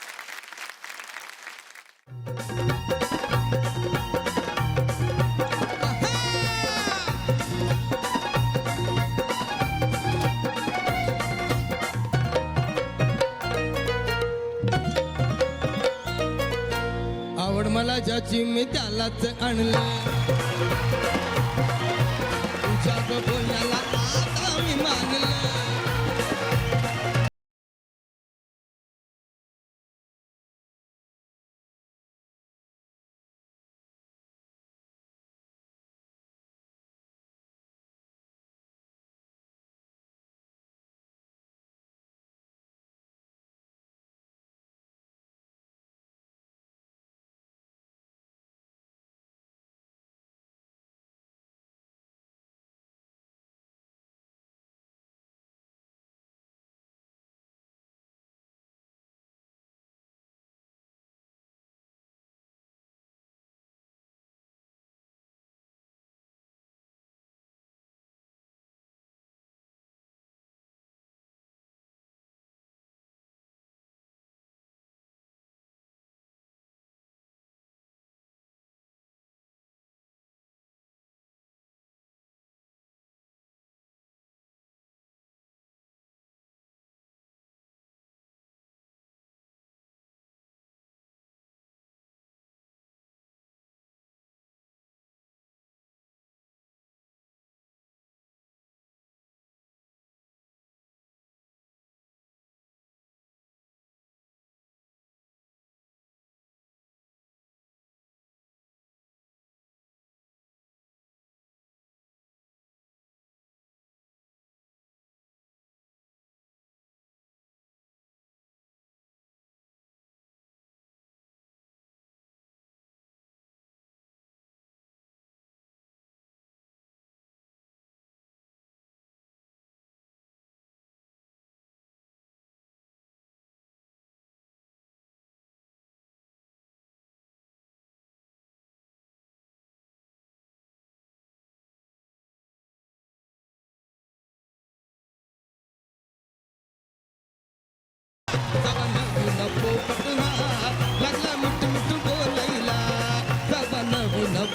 आवड मला ज्याची मी त्यालाच आणलं. तुझ्या बोलण्याला आता मी मानलं.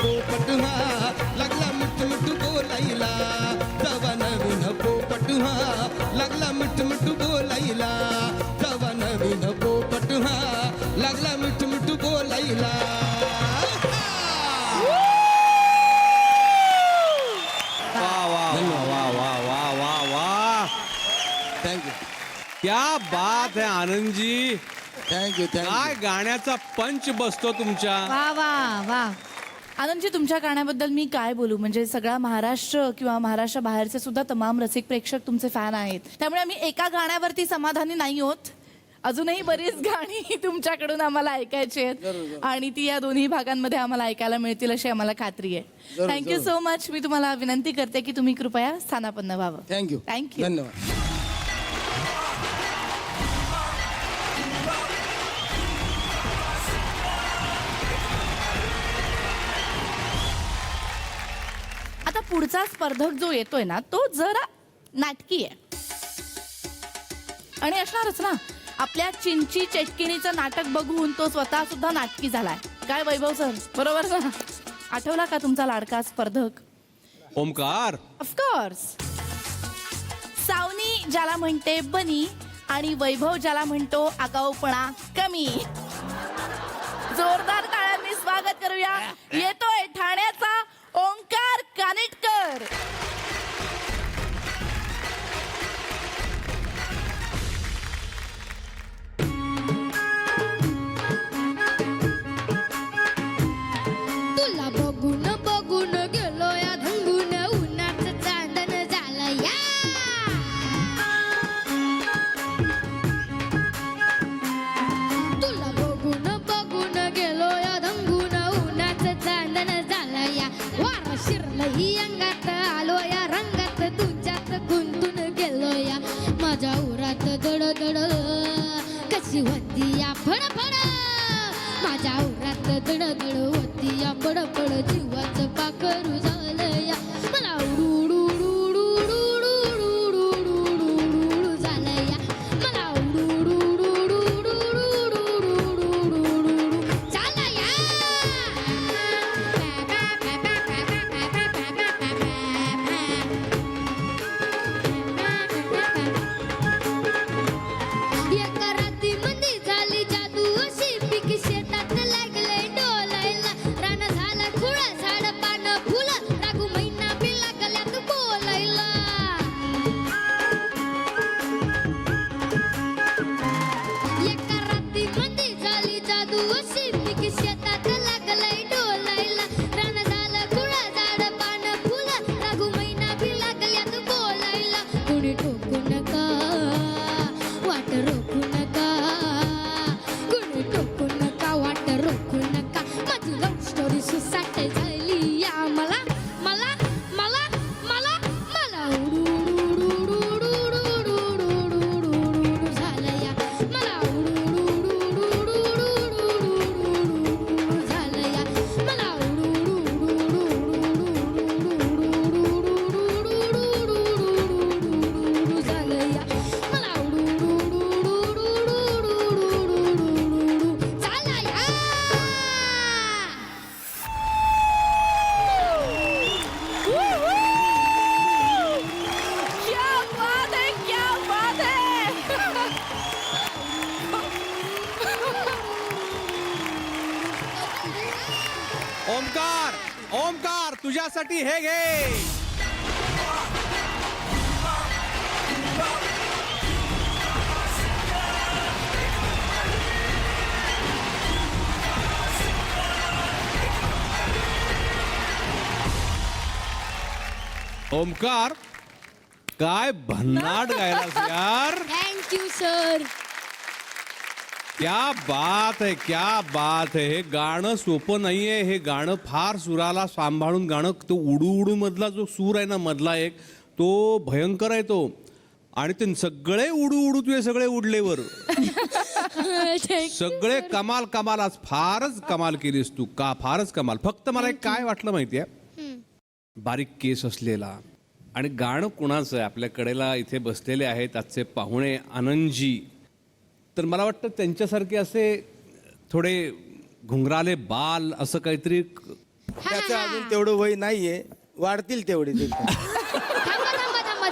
पोपट हा लागला मिठ मिठ बोलायला तवा नवीन पोपट हा लागला मिठ मिठ बोलायला तवा नवीन पोपट हा लागला मिठ मिठ बोलायला वा वा वा वा वा वा वा थँक्यू क्या बात है आनंदजी. थँक्यू काय थँक्यू गाण्याचा पंच बसतो तुमच्या. वा वा वा. आनंदजी, तुमच्या गाण्याबद्दल मी काय बोलू, म्हणजे सगळा महाराष्ट्र किंवा महाराष्ट्र बाहेरचे सुद्धा तमाम रसिक प्रेक्षक तुमचे फॅन आहेत. त्यामुळे आम्ही एका गाण्यावरती समाधानी नाही होत. अजूनही बरीच गाणी तुमच्याकडून आम्हाला ऐकायची आहेत आणि ती या दोन्ही भागांमध्ये आम्हाला ऐकायला मिळतील अशी आम्हाला खात्री आहे. Thank you so much. मी तुम्हाला विनंती करते की तुम्ही कृपया स्थानापन्न व्हावं. Thank you thank you. धन्यवाद. आता पुढचा स्पर्धक जो येतोय ना तो जरा नाटकी आहे आणि असणारच ना. आपल्या चिंची चटकिणीचं नाटक बघून तो स्वतः सुद्धा नाटकी झालाय. काय वैभव सर, बरोबर ना? आठवला का तुमचा लाडका स्पर्धक? ओमकार. ऑफकोर्स. सावनी ज्याला म्हणते बनी आणि वैभव ज्याला म्हणतो आगाऊपणा कमी. जोरदार टाळ्यांनी स्वागत करूया. येतोय ठाण्याचा ओंकार कानिटकर. तुला बघून बघून गेलो या धंगून उन्हाचं चांदण झालं या. तुला बघून बघून गेलो या धंगून उन्हाचं चांदण झालं या. वारा शिरलं ही अंगात आलो या रंगात तुझ्यात गुंतून गेलो या. माझ्या उरात दड दड कशी होती या फडफड. माझ्या उरात दड दड होती या फडफड. जीवाचं पाखरू झालं या. मला उडू उडू उडू उडू उडू उडू उडू झालं या. मला उडू उडू उडू उडू उडू उडू उडू झालं या. एका रात्रीमध्ये झाली जादू अशी पीक शेतात लागले डोलायला. रान झाला खुळा झाड पान फुलं रागू महिना बी लागल्यात बोलायला. एका रात्रीमध्ये झाली जादू अशी पीक शेतात लागले डोलायला. रान झालं खुळा झाड पान फुलं रागू महिना बी लागल्यात बोलायला. कोणी ठोकू नका वाट रोखू नका. कुणी टोकू नका वाट रोखू नका. माझी लव्ह स्टोरी सुसाट झाली या. मला मला मला मला मला उडू उडू उडू उडू उडू उडू उडू झालं या. मला उडू उडू उडू उडू उडू झालं या. मला उडू उडू उडू झालं या. मला उडू झालं या. क्या बात है, क्या बात है. ओमकार. ओमकार तुझ्यासाठी हे घे. ओमकार, काय भन्नाट गायलास यार. Thank you sir. क्या बात है, क्या बात है. हे गाणं सोपं नाहीये. हे गाणं फार सुराला सांभाळून गाणं. तो उडू उडू मधला जो सूर आहे ना मधला एक, तो भयंकर आहे तो. आणि ते सगळे उडू उडू तुझे सगळे उडलेवर सगळे कमाल कमाल. आज फारच कमाल केलीस तू. का फारच कमाल. फक्त मला एक काय वाटलं माहितीये, बारीक केस असलेला आणि गाणं कुणाचं आहे. आपल्या कडेला इथे बसलेले आहेत आजचे पाहुणे आनंदजी. तर मला वाटतं त्यांच्यासारखे असे थोडे घुंगराले बाल असं काहीतरी त्याचं अजून तेवढं वय नाहीये, वाढतील तेवढे ते.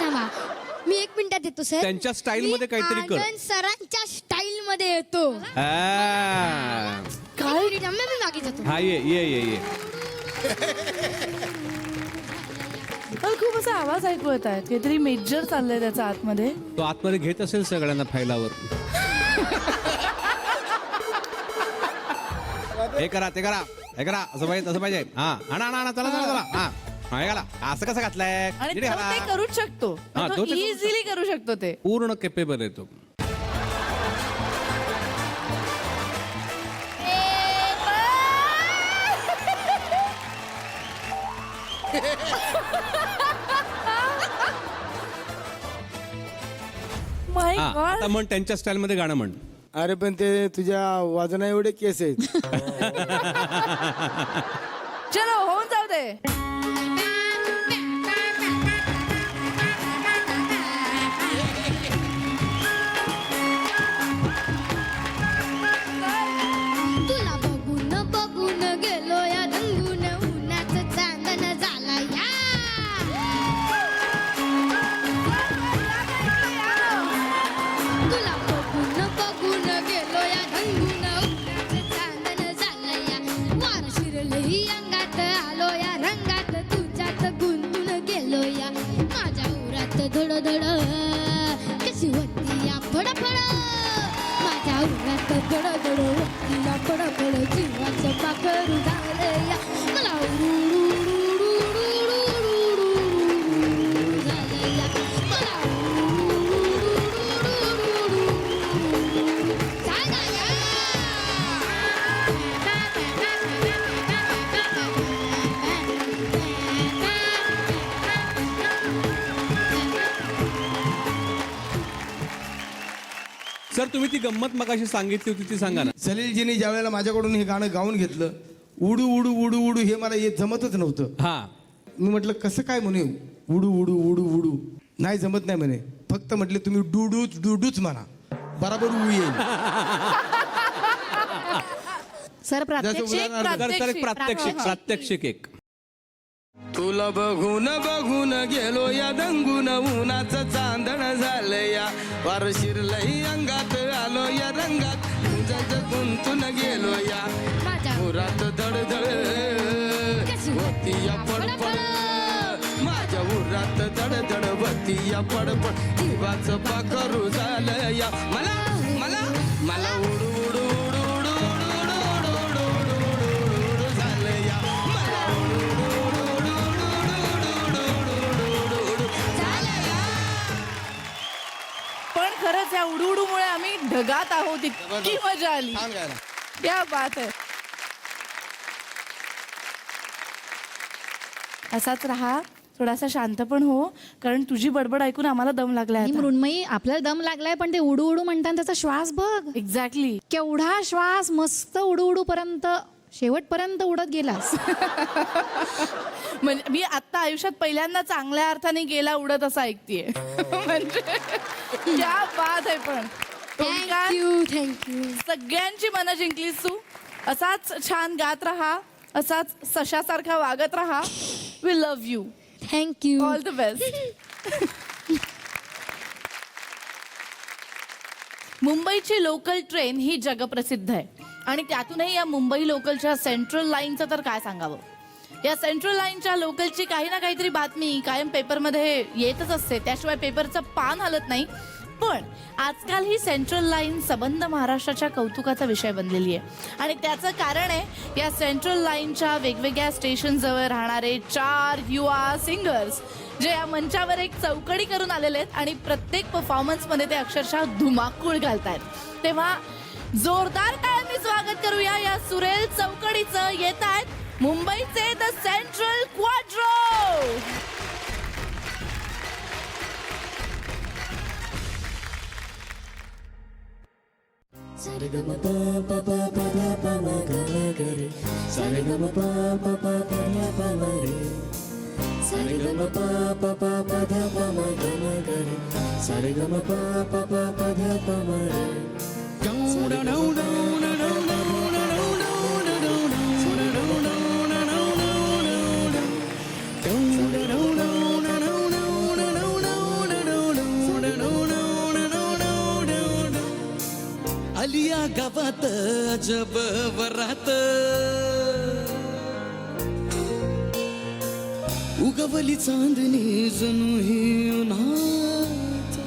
थांबा मी 1 मिनिटात येतो सर. त्यांच्या स्टाईलमध्ये काहीतरी कर. आनंद सरांच्या स्टाईल मध्ये येतो. आ, काय मी मागे जातो. हा ये पण खूप असा आवाज ऐकू येत आहे, काहीतरी मेजर चाललंय त्याचा आतमध्ये. तो आतमध्ये घेत असेल सगळ्यांना फैलावर. हे करा ते करा हे करा असं पाहिजे तसं पाहिजे. हा आणा चला हा हे घाला. असं कसं घातलंय आणि नीट तो घाला. ते करूच शकतो, हा, तो ते करू इझिली करू शकतो ते. पूर्ण केपेबल आहे तो. माय हा गॉड. आता म्हण त्यांच्या स्टाईल मध्ये गाणं म्हण. अरे पण ते तुझ्या वाजना एवढे केस आहेत. चलो होऊन जाऊ दे. तुला बघून बघून गेलो या रंगून उन्हाचं चांदण झाला या. तुला बघून बघून गेलो या रंगून उन्हाचं चांदण झालं या. वार शिरलंही अंगात आलो या रंगात तुझ्यात गुंतून गेलो या. माझ्या उरात धड धड कशी होती या फडफड. माझ्या उरात धड धड होती या फडफड. जीवाचं पाखरू झालं या मला झालं या मला झालं या. सर तुम्ही ती गंमत मगाशी सांगितली होती ती सांगा ना. सलीलजीने ज्या वेळेला माझ्याकडून हे गाणं गाऊन घेतलं, उडू उडू उडू उडू हे मला येत जमतच नव्हतं. हा मी म्हटलं कसं काय म्हणे उडू उडू उडू उडू, नाही जमत नाही म्हणे. फक्त म्हटले तुम्ही डुडूच म्हणा, बराबर उडू येईल. सर जसं प्रात्यक्षिक उदाहरणार्थ, तर एक प्रात्यक्षिक एक. तुला बघून बघून गेलो या दंगून उन्हाचं चांदण झालं या. वार शिरलंही अंगात आलो या रंगात तुझ्यात गुंतून गेलो या. माझ्या उरात धडधड होती या पडपड. माझ्या उरात धडधड होती या पडपड. जीवाचं पाखरू झालं या मला मला मला उडू उडू उडू उडू उडू उडू उडू उडू उडू झालं या मला उडू उडू उडू उडू उडू उडू झालं या. पण खरंच या उडूमुळे आम्ही ढगात आहोत, इतकी मजा आली. छान गायला. क्या बात आहे. असाच राहा, थोडासा शांत पण हो, कारण तुझी बडबड ऐकून आम्हाला दम लागलाय आणि आता. मृण्मयी आपल्याला दम लागलाय, पण ते उडू उडू म्हणताना त्याचा श्वास बघ. एक्झॅक्टली. केवढा श्वास मस्त उडू उडू पर्यंत शेवटपर्यंत उडत गेलास. म्हणजे मी आता आयुष्यात पहिल्यांदा चांगल्या अर्थाने गेला उडत असं ऐकतेय. म्हणजे क्या बात आहे. पण ओंकार, थँक्यू. सगळ्यांची मनं जिंकलीस तू. असाच छान गात राहा, असाच सशासारखा वागत राहा. We love you. Thank you. All the best. मुंबईची लोकल ट्रेन ही जगप्रसिद्ध आहे आणि त्यातूनही या मुंबई लोकलच्या सेंट्रल लाईनचं तर काय सांगावं. या सेंट्रल लाईनच्या लोकलची काही ना काहीतरी बातमी कायम पेपरमध्ये येतच असते, त्याशिवाय पेपरचं पान हलत नाही. पण आजकाल ही सेंट्रल लाईन सबंध महाराष्ट्राच्या कौतुकाचा विषय बनलेली आहे आणि त्याचं कारण आहे या सेंट्रल लाईनच्या वेगवेगळ्या स्टेशनजवळ राहणारे 4 युवा सिंगर्स जे या मंचावर एक चौकडी करून आलेले आहेत आणि प्रत्येक परफॉर्मन्समध्ये ते अक्षरशः धुमाकूळ घालतायत. तेव्हा जोरदार टाळ्यांनी स्वागत करूया या सुरेल चौकडीचं. येत आहेत मुंबईचे द सेंट्रल क्वाड्रो. गावात अजब वरात उगवली चांदणी जणू ही उन्हात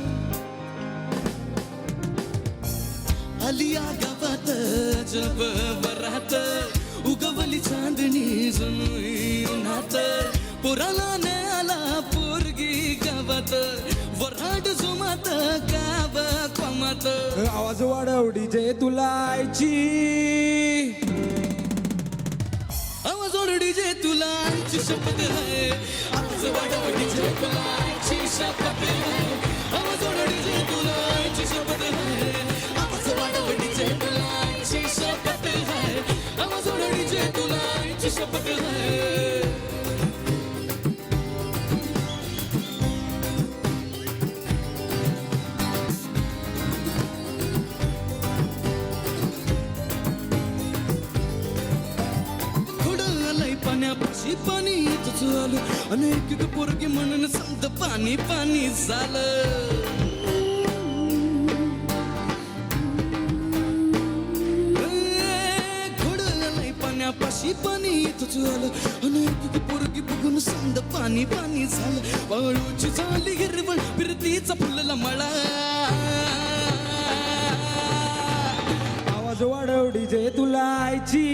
आलिया गावात अजब वरात उगवली चांदणी जणू ही उन्हात पोराला न्याला पोरगी गावात वराड जुमात गाव कमात आवाज वाढवडी जे तुलायची आवाज ओरडी जे तुला आईची शपथ है आवाज वाढवडी जे तुला आईची शपथ है आवाज ओरडी जे तुला आईची शपथ है आवाज वाढवडी जे तुला आईची शपथ है आवाज ओरडी जे तुला आईची शपथ है पाण्यापाशी पाणी येतच आलं अनेक पोरगी म्हणून समज पाणी पाणी झालं घोडं पाण्यापाशी पाणी येतच आलं अनेक पोरगी बघून समज पाणी पाणी झालं वाळूची झाली हिरवळ फिरतीचा फुलला मळा आवाज वाढवडी जे तुलायची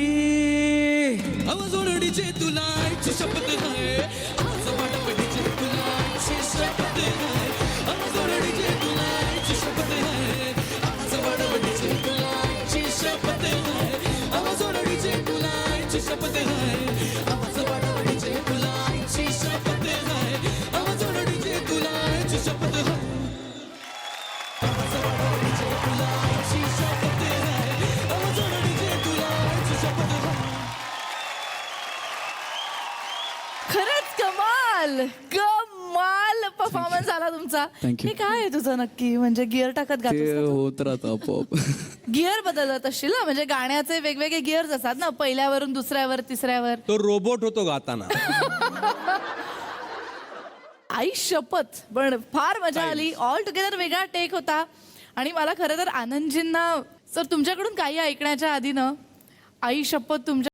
आवाज ओरडीचे तुला आईची शपथ है आवाज वाढवडीचे तुला आईची शपथ है आवाज ओरडीचे तुला आईची शपथ है आवाज वाढवडीचे तुला आईची शपथ है आवाज ओरडीचे तुला आईची शपथ है आवाज वाढवडीचे तुला आईची शपथ है आवाज ओरडीचे तुला आईची शपथ है आवाज वाढवडीचे तुला आईची शपथ है आवाज ओरडीचे तुला आईची शपथ है खरंच कमाल कमाल परफॉर्मन्स झाला तुमचा. Thank you. हे काय आहे तुझं नक्की म्हणजे गिअर टाकत ते गातो होत राहतं आपोआप गिअर बदलत असशील ना म्हणजे गाण्याचे वेगवेगळे गिअर्स असतात ना पहिल्यावरून दुसऱ्यावर तिसऱ्यावर. तो रोबोट होतो गाताना. आई शपथ पण फार मजा आली ऑल टुगेदर वेगळा टेक होता आणि मला खरं तर आनंदजींना सर तुमच्याकडून काही ऐकण्याच्या आधी ना आई शपथ तुमच्या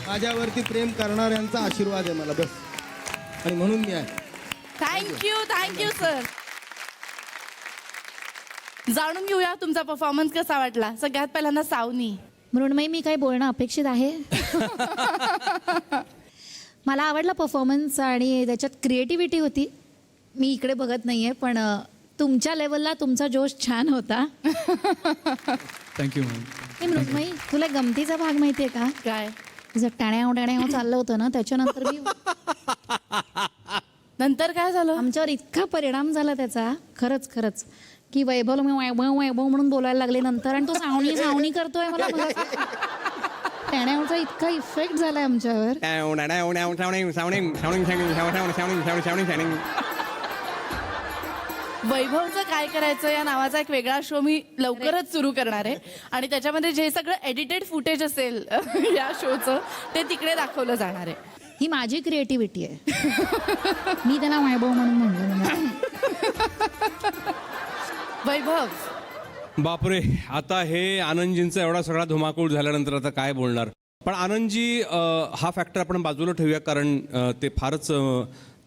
माझ्यावरती प्रेम करणाऱ्यांचा आशीर्वाद आहे मला, बस. आणि म्हणून मी आहे. Thank you sir. जाणून घेऊया तुमचा परफॉर्मन्स कसा वाटला. सगळ्यात पहिल्यांदा सावनी. मृण्मयी, मी काही बोलणं अपेक्षित आहे? मला आवडला परफॉर्मन्स आणि त्याच्यात क्रिएटिव्हिटी होती. मी इकडे बघत नाहीये, पण तुमच्या लेवलला तुमचा जोश छान होता. Thank you ma'am. हे मृण्मयी, तुला गमतीचा भाग माहितीये का? काय तुझं टाण्याव चाललं होतं ना, त्याच्यानंतर मी नंतर काय झालं? आमच्यावर इतका परिणाम झाला त्याचा, खरंच की वैभव म्हणून बोलायला लागले नंतर, आणि तो सावणी करतोय मला. टाण्यावरचा इतका इफेक्ट झालाय आमच्यावर. वैभवचं काय करायचं या नावाचा एक वेगळा शो मी लवकरच सुरू करणार आहे आणि त्याच्यामध्ये जे सगळं एडिटेड फुटेज असेल या शोचं ते तिकडे दाखवलं जाणार आहे. ही माझी क्रिएटिव्हिटी आहे. मी त्याला वैभव म्हणून म्हणलं. वैभव, बापरे, आता हे आनंदजींचा एवढा सगळा धुमाकूळ झाल्यानंतर आता काय बोलणार. पण आनंदजी हा फॅक्टर आपण बाजूला ठेवूया, कारण ते फारच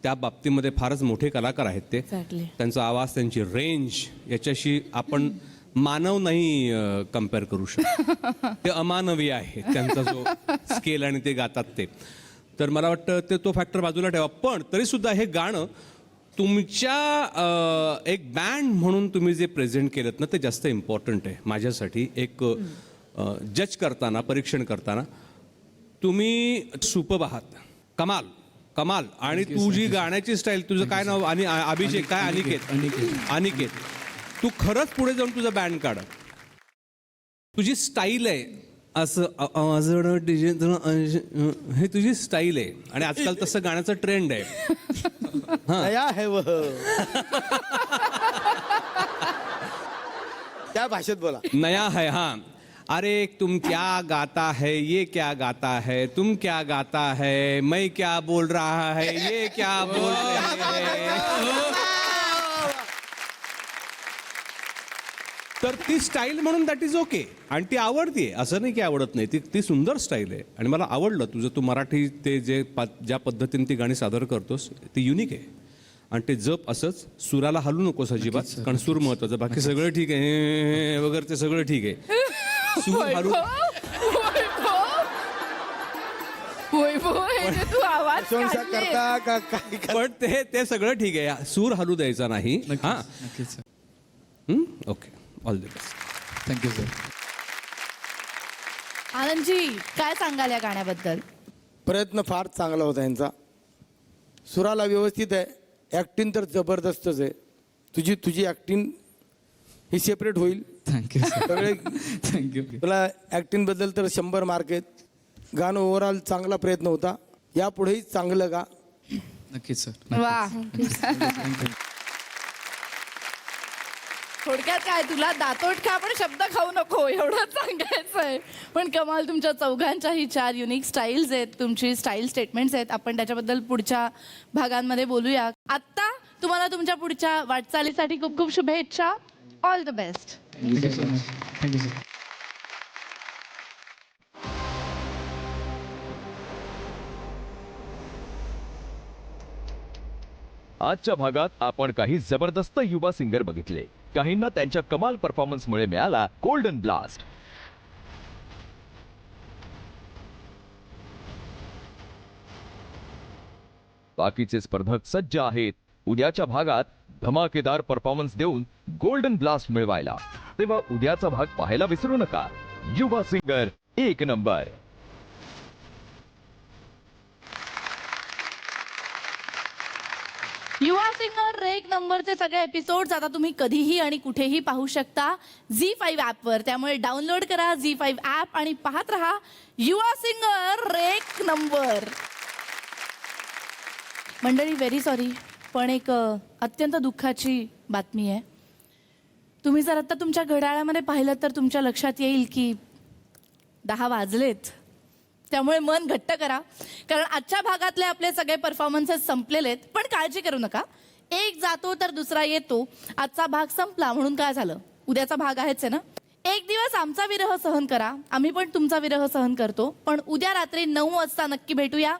त्या बाबतीमध्ये फारच मोठे कलाकार आहेत ते. Exactly. त्यांचा आवाज, त्यांची रेंज याच्याशी आपण मानव नाही कम्पेअर करू शकत. ते अमानवीय आहे त्यांचा जो स्केल आणि ते गातात ते. तर मला वाटतं ते तो फॅक्टर बाजूला ठेवा. पण तरीसुद्धा हे गाणं तुमच्या एक बँड म्हणून तुम्ही जे प्रेझेंट केलं ना, ते जास्त इम्पॉर्टंट आहे माझ्यासाठी. एक जज करताना, परीक्षण करताना तुम्ही सुपर्ब आहात. कमाल. आणि तुझी गाण्याची स्टाईल, तुझं काय नाव? आणि अभिषेक काय? अनिकेत. तू खरंच पुढे जाऊन तुझा बँड काढ. तुझी स्टाईल आहे असं हे तुझी स्टाईल आहे आणि आजकाल तसं गाण्याचं ट्रेंड आहे. नया है वह. त्या भाषेत बोला. नया है. हाँ, अरे तुम क्या गाता है, ये क्या गाता है, तुम क्या गाता है, मैं क्या बोल रहा है, ये क्या बोल रहे हैं. तर ती स्टाईल म्हणून दॅट इज ओके. आणि ती आवडतीये, असं नाही की आवडत नाही. ती सुंदर स्टाईल आहे आणि मला आवडलं तुझं. तू मराठी ते ज्या पद्धतीने ती गाणी सादर करतोस ती युनिक आहे. आणि ते जप असंच, सुराला हलू नकोस अजिबात, कारण सूर महत्वाचं. बाकी सगळं ठीक आहे वगैरे, ते सगळं ठीक आहे. सूर हलू. तू आवाज प्रशंसा काढलीस. करता का काय करता? पण ते सगळं ठीक आहे. सूर हलू द्यायचा नाही. हा, नक्कीच sir. Okay. All the best. Thank you sir. Anandji, काय सांगाल या गाण्याबद्दल? प्रयत्न फार चांगला होता यांचा. सुराला व्यवस्थित आहे. ॲक्टिंग तर जबरदस्तच आहे. तुझी ॲक्टिंग ही सेपरेट होईल. Thank you sir. सगळे थँक्यू. तुला ॲक्टिंग बद्दल तर 100 मार्क आहेत. गाणं ओव्हरऑल चांगला प्रयत्न होता. यापुढेही चांगलं गा. नक्कीच सर. वा, थँक्यू. थोडक्यात काय, तुला दातोट खा पण शब्द खाऊ नको एवढं सांगायचं आहे. पण कमाल, तुमच्या चौघांच्याही 4 युनिक स्टाईल्स आहेत, तुमची स्टाईल स्टेटमेंट्स आहेत. आपण त्याच्याबद्दल पुढच्या भागांमध्ये बोलूया. आत्ता तुम्हाला तुमच्या पुढच्या वाटचालीसाठी खूप खूप शुभेच्छा. All the best. Thank you so much. Thank you sir. आजच्या भागात आपण काही जबरदस्त युवा सिंगर बघितले. काहींना त्यांच्या कमाल परफॉर्मन्समुळे मिळाला गोल्डन ब्लास्ट. बाकीचे स्पर्धक सज्ज आहेत उद्याच्या भागात धमाकेदार परफॉर्मन्स देऊन गोल्डन ब्लास्ट मिळवायला. तेव्हा उद्याचा भाग पाहायला विसरू नका. युवा सिंगर 1 नंबर. युवा सिंगर 1 नंबरचे सगळे एपिसोड्स आता तुम्ही कधीही आणि कुठेही पाहू शकता झी5 ॲपवर. त्यामुळे डाउनलोड करा झी5 ॲप आणि पाहत रहा युवा सिंगर 1 नंबर. मंडळी, व्हेरी सॉरी, पण एक अत्यंत दुःखाची बातमी आहे. तुम्ही जर आता तुमच्या घड्याळामध्ये पाहिलं तर तुमच्या लक्षात येईल की 10 वाजलेत. त्यामुळे मन घट्ट करा, कारण आजच्या भागातले आपले सगळे परफॉर्मन्सेस संपलेले आहेत. पण काळजी करू नका, एक जातो तर दुसरा येतो. आजचा भाग संपला म्हणून काय झालं, उद्याचा भाग आहेच आहे ना. एक दिवस आमचा विरह सहन करा, आम्ही पण तुमचा विरह सहन करतो, पण उद्या रात्री 9 वाजता नक्की भेटूया.